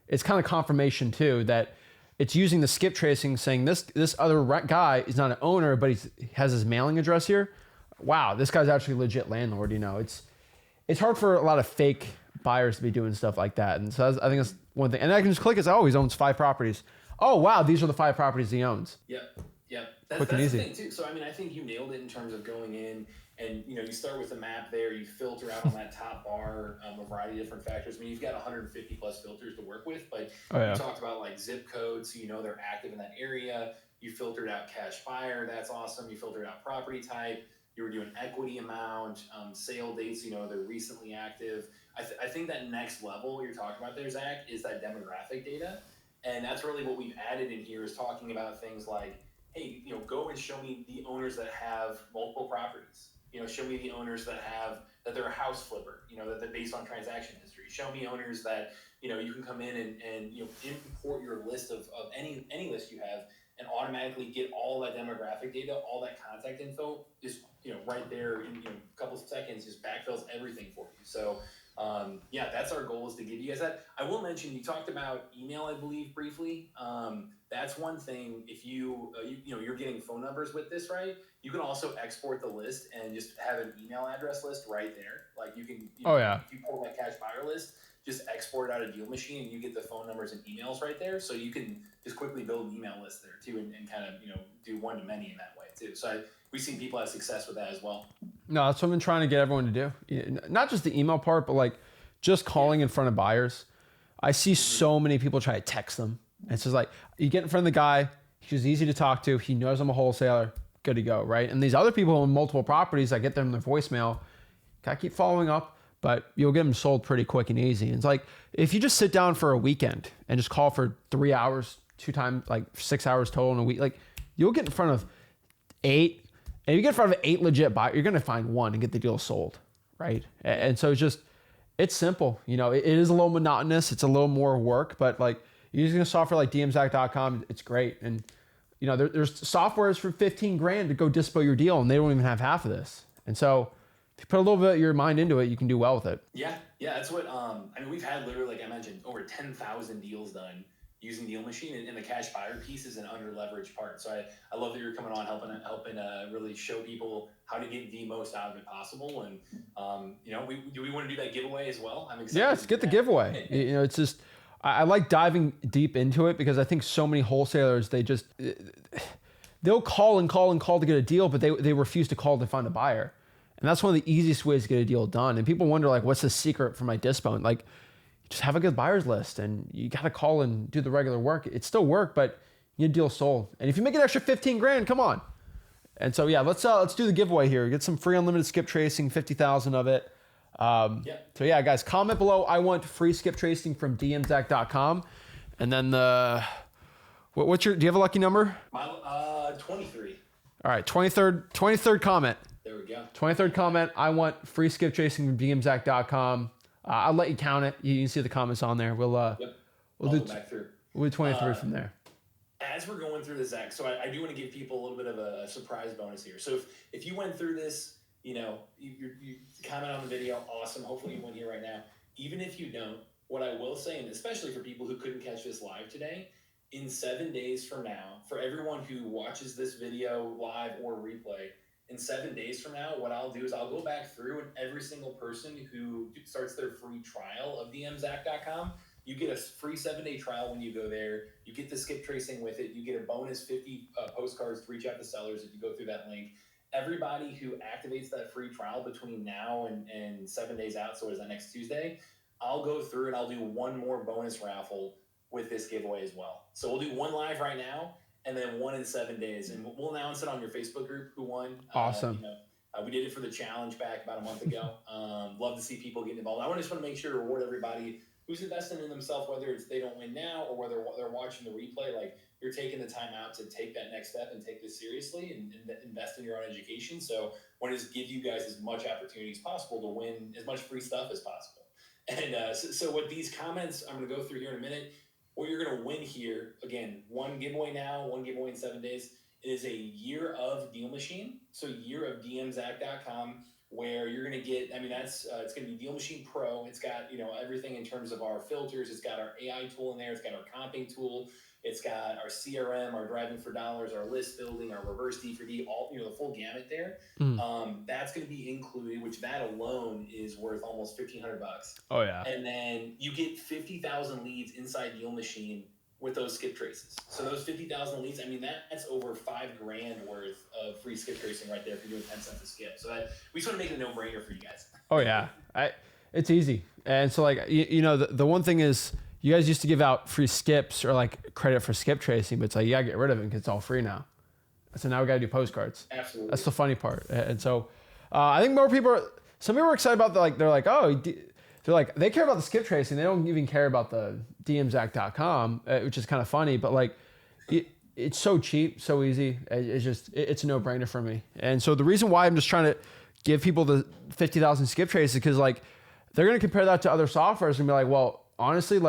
It's kind of confirmation too that it's using the skip tracing saying this other guy is not an owner, but he has his mailing address here. Wow, this guy's actually a legit landlord. It's hard for a lot of fake buyers to be doing stuff like that. And so I think that's one thing. And I can just click it. Oh, he owns 5 properties. Oh, wow, these are the 5 properties he owns. Yep. Quick That's and easy. The thing too. So I mean, I think you nailed it in terms of going in and you start with a map there. You filter out on that top bar a variety of different factors. I mean, you've got 150 plus filters to work with, but you talked about like zip codes, so they're active in that area. You filtered out cash buyer. That's awesome. You filtered out property type. You were doing equity amount, sale dates. They're recently active. I think that next level you're talking about there, Zach, is that demographic data, and that's really what we've added in here is talking about things like, hey, go and show me the owners that have multiple properties. Show me the owners that they're a house flipper. That they're based on transaction history. Show me owners that you can come in and import your list of any list you have and automatically get all that demographic data, all that contact info is right there in a couple of seconds. Just backfills everything for you. So that's our goal is to give you guys that. I will mention you talked about email, I believe briefly. That's one thing. If you're getting phone numbers with this, right? You can also export the list and just have an email address list right there. Like you can. If you pull that cash buyer list, just export it out of Deal Machine and you get the phone numbers and emails right there. So you can just quickly build an email list there too, and kind of do one to many in that way too. So we've seen people have success with that as well. No, that's what I've been trying to get everyone to do. Not just the email part, but like just calling in front of buyers. I see so many people try to text them. And it's just like, you get in front of the guy, he's easy to talk to, he knows I'm a wholesaler, good to go, right? And these other people own multiple properties, I get them their voicemail, gotta keep following up, but you'll get them sold pretty quick and easy. And it's like, if you just sit down for a weekend and just call for 3 hours, 2 times, like 6 hours total in a week, like you'll get in front of 8, and you get in front of 8 legit buyers, you're gonna find one and get the deal sold, right? And so it's simple. It is a little monotonous, it's a little more work, but like using a software like dmzac.com, it's great. And there's softwares for $15,000 to go dispo your deal, and they don't even have half of this. And so if you put a little bit of your mind into it, you can do well with it. Yeah, that's what we've had literally, like I mentioned, over 10,000 deals done using Deal Machine, and the cash buyer piece is an under leveraged part. So I love that you're coming on helping really show people how to get the most out of it possible. And do we want to do that giveaway as well? I'm excited. Yes, get the giveaway. It's just I like diving deep into it because I think so many wholesalers, they'll call to get a deal, but they refuse to call to find a buyer. And that's one of the easiest ways to get a deal done. And people wonder, like, what's the secret for my dispo? And like, just have a good buyer's list, and you got to call and do the regular work. It's still work, but you get a deal sold. And if you make an extra $15,000, come on. And so, let's do the giveaway here. Get some free unlimited skip tracing, 50,000 of it. So guys, comment below. I want free skip tracing from dmzac.com. And then do you have a lucky number? 23. All right. 23rd comment. There we go. 23rd comment. I want free skip tracing from dmzac.com. I'll let you count it. You can see the comments on there. We'll do 23 from there. as we're going through this, Zach, so I do want to give people a little bit of a surprise bonus here. So if you went through this, you comment on the video, awesome. Hopefully you went here right now. Even if you don't, what I will say, and especially for people who couldn't catch this live today, in 7 days from now, for everyone who watches this video live or replay, in 7 days from now, what I'll do is I'll go back through, and every single person who starts their free trial of dmzack.com, you get a free 7-day trial when you go there. You get the skip tracing with it. You get a bonus 50 postcards to reach out to sellers if you go through that link. Everybody who activates that free trial between now and 7 days out, so is that next Tuesday, I'll go through and I'll do one more bonus raffle with this giveaway as well. So we'll do one live right now, and then one in 7 days, and we'll announce it on your Facebook group who won. Awesome. We did it for the challenge back about a month ago. Love to see people getting involved. I just want to make sure to reward everybody who's investing in themselves, whether it's they don't win now or whether they're watching the replay. Like, you're taking the time out to take that next step and take this seriously and invest in your own education. So I want to just give you guys as much opportunity as possible to win as much free stuff as possible. And so what these comments I'm going to go through here in a minute, what you're going to win here, again, one giveaway now, one giveaway in 7 days. It is a year of Deal Machine. So year of dmzack.com, where you're going to get, it's going to be Deal Machine Pro. It's got, everything in terms of our filters. It's got our AI tool in there. It's got our comping tool. It's got our CRM, our driving for dollars, our list building, our reverse D for D, all, the full gamut there. That's going to be included, which that alone is worth almost $1,500. Oh yeah. And then you get 50,000 leads inside Deal Machine with those skip traces. So those 50,000 leads, that's over $5,000 worth of free skip tracing right there if you're doing 10 cents a skip. So we just want to make it a no-brainer for you guys. Oh yeah, it's easy. And so the one thing is, you guys used to give out free skips or like credit for skip tracing, but it's like, you gotta get rid of it because it's all free now. So now we gotta do postcards. Absolutely. That's the funny part. And so I think some people are excited about they care about the skip tracing. They don't even care about the dmzack.com, which is kind of funny, but it's so cheap, so easy. It's a no brainer for me. And so the reason why I'm just trying to give people the 50,000 skip traces is because they're going to compare that to other softwares and be like, well, honestly,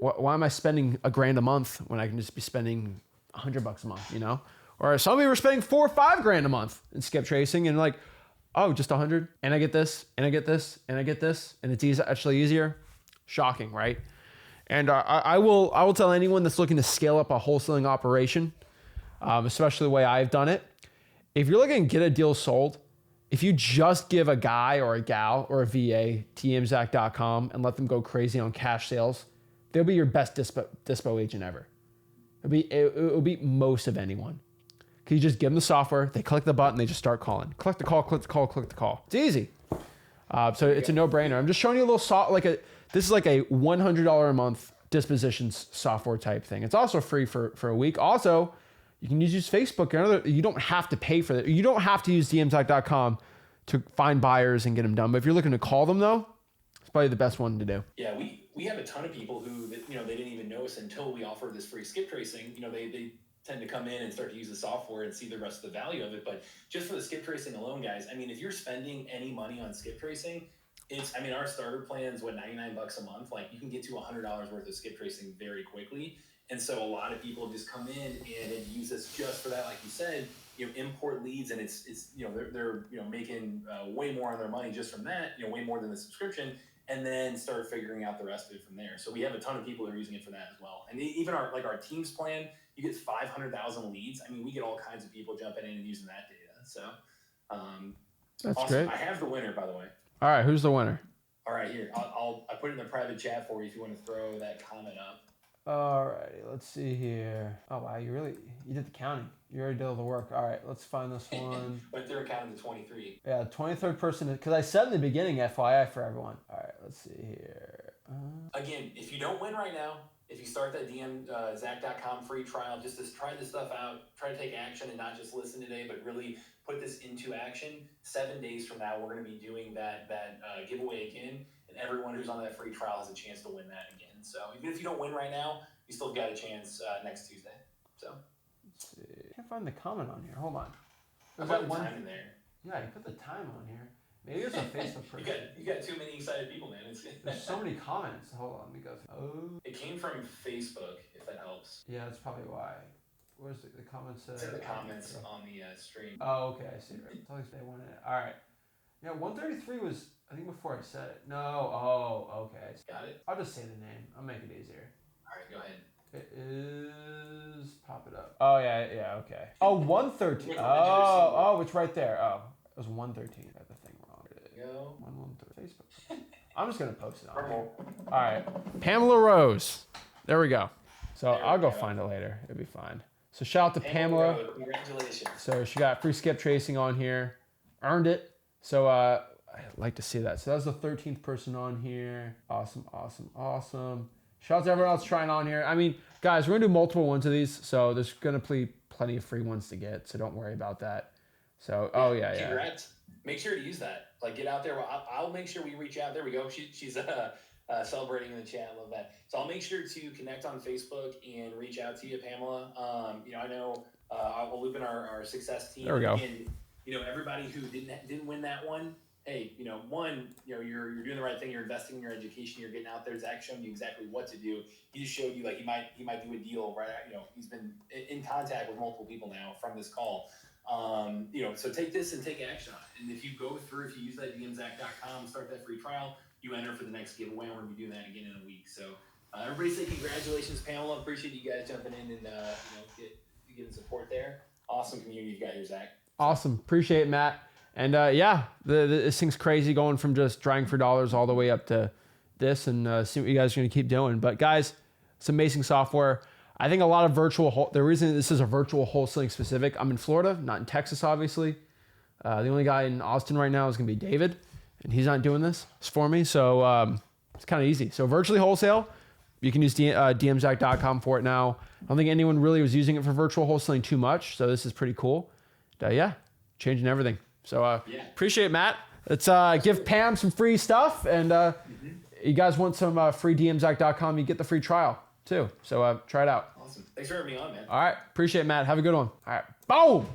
why am I spending $1,000 a month when I can just be spending $100 a month, Or some people are spending $4 or $5,000 a month in skip tracing and just 100, and I get this, and I get this, and I get this, and it's actually easier. Shocking, right? And I will tell anyone that's looking to scale up a wholesaling operation, especially the way I've done it. If you're looking to get a deal sold, if you just give a guy or a gal or a VA dmzack.com and let them go crazy on cash sales, they'll be your best dispo agent ever. It'll beat most of anyone. Because you just give them the software, they click the button, they just start calling. Click the call, click the call, click the call. It's easy. So it's a no-brainer. I'm just showing you a little this is like a $100 a month dispositions software type thing. It's also free for a week. Also, you can use Facebook. You don't have to pay for that. You don't have to use dmzack.com to find buyers and get them done. But if you're looking to call them, though, it's probably the best one to do. Yeah, we have a ton of people who, they didn't even notice until we offer this free skip tracing. They tend to come in and start to use the software and see the rest of the value of it. But just for the skip tracing alone, guys, if you're spending any money on skip tracing, our starter plan is $99 a month. You can get to $100 worth of skip tracing very quickly. And so a lot of people just come in and use this just for that, like you said, import leads, and it's they're making way more on their money just from that, way more than the subscription, and then start figuring out the rest of it from there. So we have a ton of people that are using it for that as well. And even our teams plan, you get 500,000 leads. We get all kinds of people jumping in and using that data. So that's awesome. great. I have the winner, by the way. All right, who's the winner? All right, here I put it in the private chat for you if you want to throw that comment up. All righty, let's see here. Oh wow, you did the counting. You already did all the work. All right, let's find this one. Went through and counted to 23. Yeah, 23rd person, because I said in the beginning, FYI for everyone. All right, let's see here. Again, if you don't win right now, if you start that dmzack.com free trial, just to try this stuff out, try to take action and not just listen today, but really put this into action. 7 days from now, we're going to be doing that giveaway again, and everyone who's on that free trial has a chance to win that again. So even if you don't win right now, you still got a chance next Tuesday. So let's see. I can't find the comment on here. Hold on. There's that one time in there. Yeah, you put the time on here. Maybe it's a Facebook person. You got too many excited people, man. There's so many comments. Hold on, let me go through. Oh. It came from Facebook, if that helps. Yeah, that's probably why. Where's the comments? It's in the comments on the stream. Oh, okay, I see. Right. They won it. All right. Yeah, 133 was, I think, before I said it. No. Oh, okay. Got it. I'll just say the name. I'll make it easier. All right, go ahead. It is. Pop it up. Oh, yeah, okay. Oh, 113. Oh, it's right there. Oh, it was 113. I got the thing wrong. There you go. 113. Facebook. I'm just going to post it on here. All right. Pamela Rose. There we go. So I'll go find it later. It'll be fine. So shout out to Pamela. Congratulations. So she got free skip tracing on here. Earned it. So I'd like to see that. So that's the 13th person on here. Awesome. Shout out to everyone else trying on here. I mean, guys, we're going to do multiple ones of these. So there's going to be plenty of free ones to get. So don't worry about that. So, yeah. Congrats. Make sure to use that. Like, get out there. I'll make sure we reach out. There we go. She's celebrating in the chat. Love that. So I'll make sure to connect on Facebook and reach out to you, Pamela. I know I'll loop in our success team. There we go. And, everybody who didn't win that one, hey, you're doing the right thing. You're investing in your education. You're getting out there. Zach's showing you exactly what to do. He just showed you he might do a deal, right? He's been in contact with multiple people now from this call. So take this and take action on it. And if you use that dmzac.com, start that free trial, you enter for the next giveaway. And we're going to be doing that again in a week. So everybody say congratulations, Pamela. Appreciate you guys jumping in and getting support there. Awesome community you got here, Zach. Awesome. Appreciate it, Matt. And this thing's crazy, going from just drying for dollars all the way up to this, and see what you guys are going to keep doing. But guys, it's amazing software. I think a lot of the reason this is a virtual wholesaling specific, I'm in Florida, not in Texas, obviously. The only guy in Austin right now is going to be David, and he's not doing this for me. So it's kind of easy. So virtually wholesale, you can use dmzac.com for it now. I don't think anyone really was using it for virtual wholesaling too much. So this is pretty cool. Changing everything. So appreciate it, Matt. Let's give Pam some free stuff. And you guys want some free dmzac.com, you get the free trial too. So try it out. Awesome. Thanks for having me on, man. All right. Appreciate it, Matt. Have a good one. All right. Boom.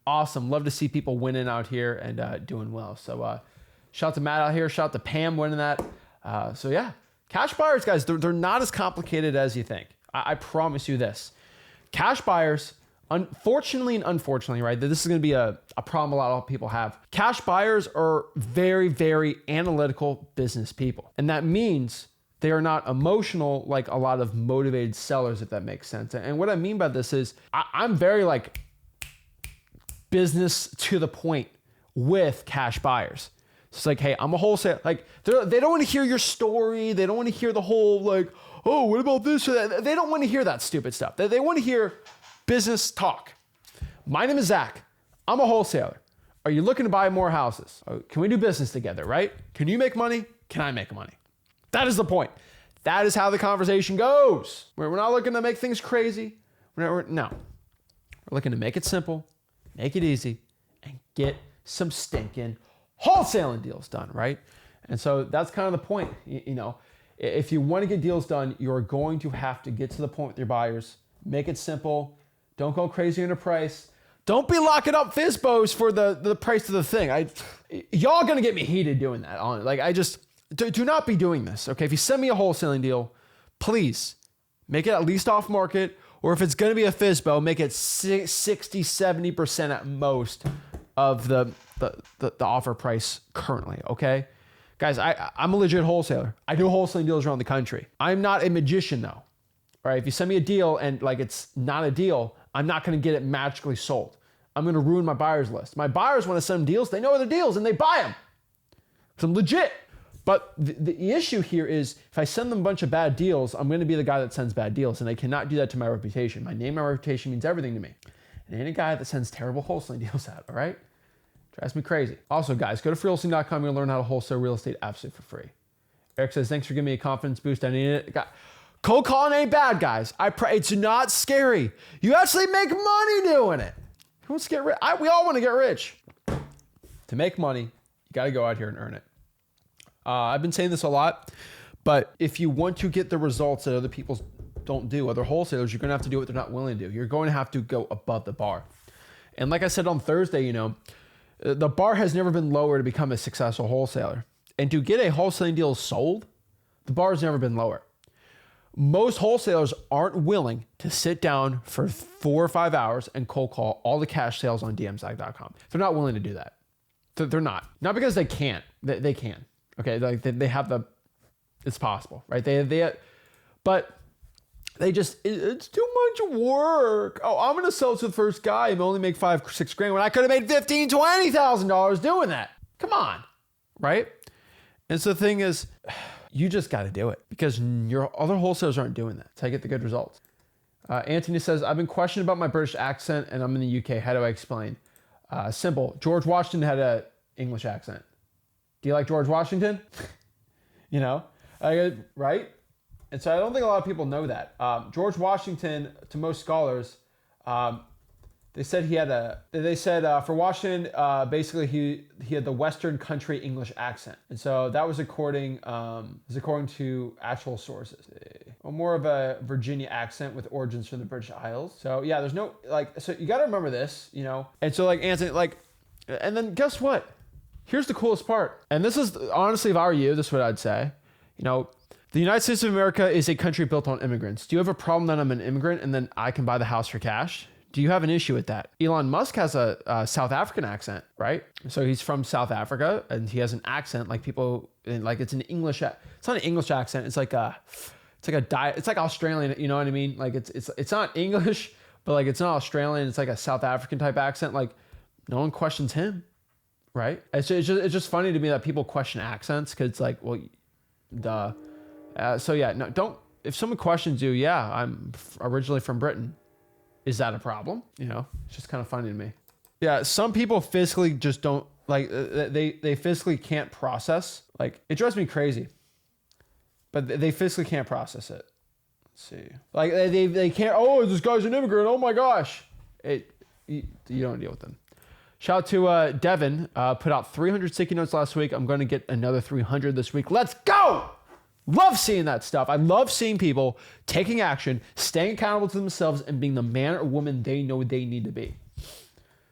Awesome. Love to see people winning out here and doing well. So shout out to Matt out here. Shout out to Pam winning that. Cash buyers, guys, they're not as complicated as you think. I promise you this. Cash buyers, unfortunately, right, this is going to be a problem a lot of people have. Cash buyers are very, very analytical business people. And that means they are not emotional like a lot of motivated sellers, if that makes sense. And what I mean by this is I'm very business to the point with cash buyers. It's like, hey, I'm a wholesale. Like, they don't want to hear your story. They don't want to hear the whole oh, what about this or that? They don't want to hear that stupid stuff. They want to hear business talk. My name is Zach. I'm a wholesaler. Are you looking to buy more houses? Can we do business together, right? Can you make money? Can I make money? That is the point. That is how the conversation goes. We're not looking to make things crazy. We're looking to make it simple, make it easy, and get some stinking wholesaling deals done, right? And so that's kind of the point. If you want to get deals done, you're going to have to get to the point with your buyers. Make it simple. Don't go crazy on the price. Don't be locking up FSBOs for the price of the thing. Y'all gonna get me heated doing that. Do not be doing this, okay? If you send me a wholesaling deal, please make it at least off market, or if it's gonna be a FSBO, make it 60, 70% at most of the offer price currently, okay? Guys, I'm a legit wholesaler. I do wholesaling deals around the country. I'm not a magician though. All right, if you send me a deal and it's not a deal, I'm not going to get it magically sold. I'm going to ruin my buyers list. My buyers want to send them deals. They know they're deals and they buy them. Because I'm legit. But the issue here is if I send them a bunch of bad deals, I'm going to be the guy that sends bad deals. And I cannot do that to my reputation. My name, my reputation means everything to me. And any guy that sends terrible wholesaling deals out, all right? Drives me crazy. Also, guys, go to freewholesaling.com. You'll learn how to wholesale real estate absolutely for free. Eric says, thanks for giving me a confidence boost. I need it. Cold calling ain't bad, guys. It's not scary. You actually make money doing it. Who wants to get rich? We all want to get rich. To make money, you got to go out here and earn it. I've been saying this a lot, but if you want to get the results that other people don't do, other wholesalers, you're going to have to do what they're not willing to do. You're going to have to go above the bar. And like I said on Thursday, the bar has never been lower to become a successful wholesaler. And to get a wholesaling deal sold, the bar has never been lower. Most wholesalers aren't willing to sit down for 4 or 5 hours and cold call all the cash sales on dmzag.com. They're not willing to do that. They're not because they can't. They can. Okay, like they have the. It's possible, right? But they just it's too much work. Oh, I'm gonna sell it to the first guy and only make $5-6 grand when I could have made $15,000-$20,000 doing that. Come on, right? And so the thing is, you just got to do it because your other wholesalers aren't doing that. That's how you get the good results. Anthony says, I've been questioned about my British accent and I'm in the UK. How do I explain? Simple. George Washington had an English accent. Do you like George Washington? You know, right? And so I don't think a lot of people know that. George Washington, to most scholars, they said for Washington, basically he had the Western country English accent. And so that was according to actual sources. Well, more of a Virginia accent with origins from the British Isles. So yeah, there's no, so you got to remember this, you know? And so Anthony, and then guess what? Here's the coolest part. And this is, honestly, if I were you, this is what I'd say. You know, the United States of America is a country built on immigrants. Do you have a problem that I'm an immigrant and then I can buy the house for cash? Do you have an issue with that? Elon Musk has a South African accent, right? So he's from South Africa and he has an accent like people, it's an English, it's not an English accent. It's like Australian, you know what I mean? Like it's not English, but it's not Australian. It's like a South African type accent. Like no one questions him, right? It's just funny to me that people question accents because it's like, well, duh. So yeah, no, don't, if someone questions you, yeah, I'm originally from Britain. Is that a problem? You know, it's just kind of funny to me. Yeah, some people physically just don't, they physically can't process. It drives me crazy. But they physically can't process it. Let's see. They can't, oh, this guy's an immigrant, oh my gosh. You don't deal with them. Shout out to Devin, put out 300 sticky notes last week. I'm going to get another 300 this week. Let's go! Love seeing that stuff. I love seeing people taking action, staying accountable to themselves, and being the man or woman they know they need to be.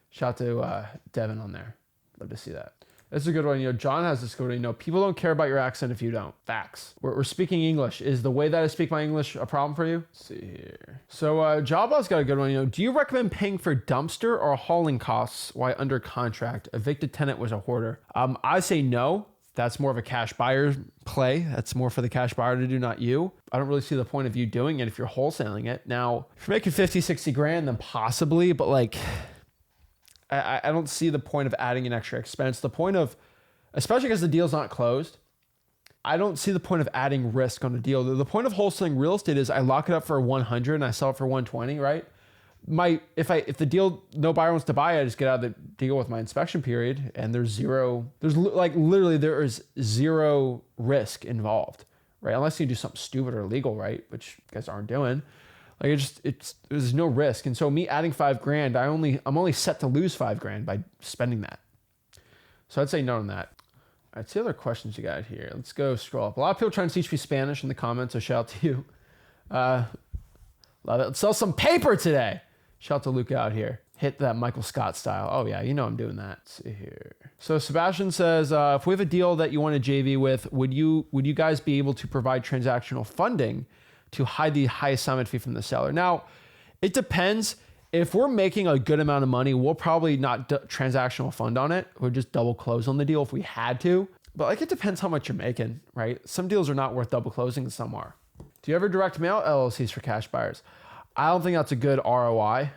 Shout out to Devin on there. Love to see that. This is a good one. You know, John has this good one. You know, people don't care about your accent if you don't. Facts. We're speaking English. Is the way that I speak my English a problem for you? Let's see here. So Jabba's got a good one. You know, do you recommend paying for dumpster or hauling costs while under contract? Evicted tenant was a hoarder. I say no. That's more of a cash buyer play. That's more for the cash buyer to do, not you. I don't really see the point of you doing it if you're wholesaling it. Now, if you're making 50, 60 grand, then possibly, but I don't see the point of adding an extra expense. The point of, especially because the deal's not closed, I don't see the point of adding risk on a deal. The point of wholesaling real estate is I lock it up for 100 and I sell it for 120, right? If the deal, no buyer wants to buy it, I just get out of the deal with my inspection period and there is zero risk involved, right? Unless you do something stupid or illegal, right? Which you guys aren't doing. There's no risk. And so me adding $5,000, I'm only set to lose $5,000 by spending that. So I'd say no on that. All right, see other questions you got here. Let's go scroll up. A lot of people trying to teach me Spanish in the comments, so shout out to you. Love it. Let's sell some paper today. Shout out to Luke out here. Hit that Michael Scott style. Oh yeah, you know I'm doing that. Let's see here. So Sebastian says, if we have a deal that you want to JV with, would you guys be able to provide transactional funding to hide the high assignment fee from the seller? Now, it depends. If we're making a good amount of money, we'll probably not transactional fund on it. We'll just double close on the deal if we had to. But it depends how much you're making, right? Some deals are not worth double closing and some are. Do you ever direct mail LLCs for cash buyers? I don't think that's a good ROI.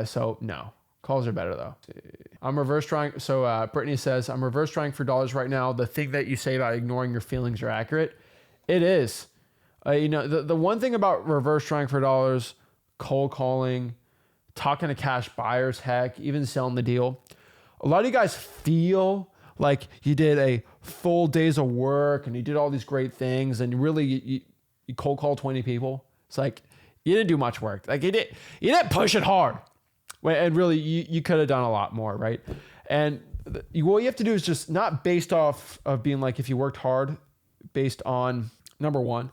So no, calls are better though. I'm reverse trying. So Brittany says, I'm reverse trying for dollars right now. The thing that you say about ignoring your feelings are accurate. It is. The one thing about reverse trying for dollars, cold calling, talking to cash buyers, heck, even selling the deal. A lot of you guys feel like you did a full days of work and you did all these great things and really you cold call 20 people. It's like, you didn't do much work. You didn't push it hard. And really, you could have done a lot more, right? And what you have to do is just not based off of being if you worked hard, based on, number one,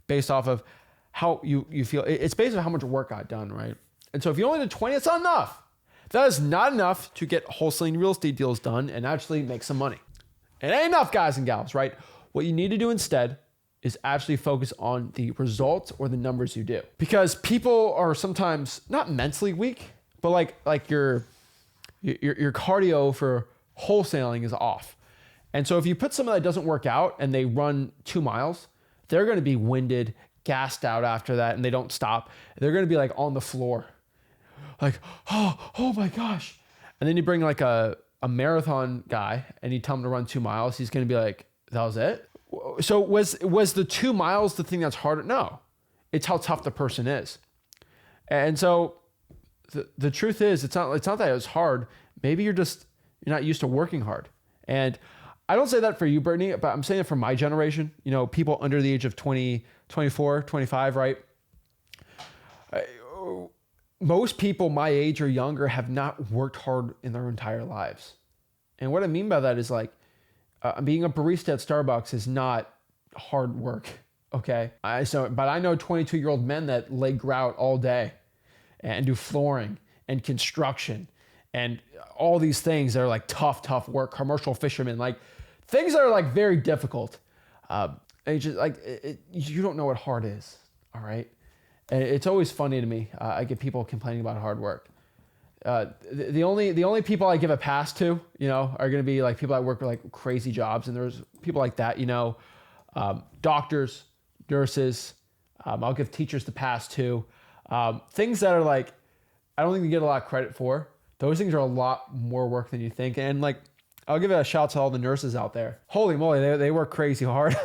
based off of how you feel. It's based on how much work got done, right? And so if you only did 20, it's not enough. That is not enough to get wholesaling real estate deals done and actually make some money. It ain't enough, guys and gals, right? What you need to do instead is actually focus on the results or the numbers you do. Because people are sometimes not mentally weak, but like your cardio for wholesaling is off. And so if you put someone that doesn't work out and they run 2 miles, they're going to be winded, gassed out after that, and they don't stop. They're going to be like on the floor, like, oh my gosh. And then you bring like a marathon guy and you tell him to run 2 miles. He's going to be like, that was it? So was the 2 miles the thing that's harder? No, it's how tough the person is. And so the truth is, it's not that it was hard. Maybe you're not used to working hard. And I don't say that for you, Brittany, but I'm saying it for my generation, people under the age of 20, 24, 25, right? Most people my age or younger have not worked hard in their entire lives. And what I mean by that is like, being a barista at Starbucks is not hard work, okay? But I know 22-year-old men that lay grout all day and do flooring and construction and all these things that are like tough work, commercial fishermen, like things that are like very difficult. You don't know what hard is, all right? And it's always funny to me. I get people complaining about hard work. The only people I give a pass to, are going to be like people that work like crazy jobs. And there's people like that, doctors, nurses. I'll give teachers the pass to. Things that are like, I don't think you get a lot of credit for. Those things are a lot more work than you think. And like, I'll give a shout to all the nurses out there. Holy moly, they work crazy hard.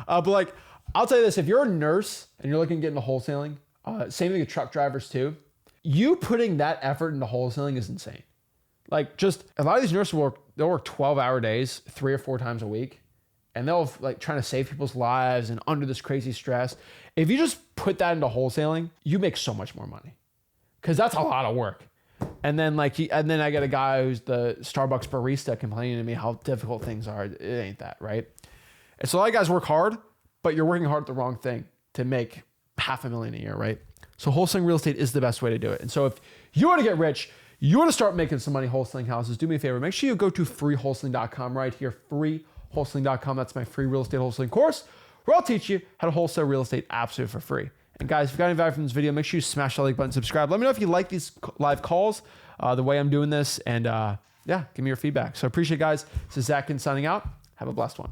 But like, I'll tell you this, if you're a nurse and you're looking to get into wholesaling, same thing with truck drivers too. You putting that effort into wholesaling is insane. Like just a lot of these nurses they'll work 12-hour days 3 or 4 times a week. And they'll like trying to save people's lives and under this crazy stress. If you just put that into wholesaling, you make so much more money. Cause that's a lot of work. And then I get a guy who's the Starbucks barista complaining to me how difficult things are. It ain't that, right? And so a lot of guys work hard, but you're working hard at the wrong thing to make $500,000 a year, right? So wholesaling real estate is the best way to do it. And so if you want to get rich, you want to start making some money wholesaling houses, do me a favor. Make sure you go to freewholesaling.com right here, freewholesaling.com. That's my free real estate wholesaling course where I'll teach you how to wholesale real estate absolutely for free. And guys, if you got any value from this video, make sure you smash that like button, subscribe. Let me know if you like these live calls, the way I'm doing this, and give me your feedback. So I appreciate it, guys. This is Zach signing out. Have a blessed one.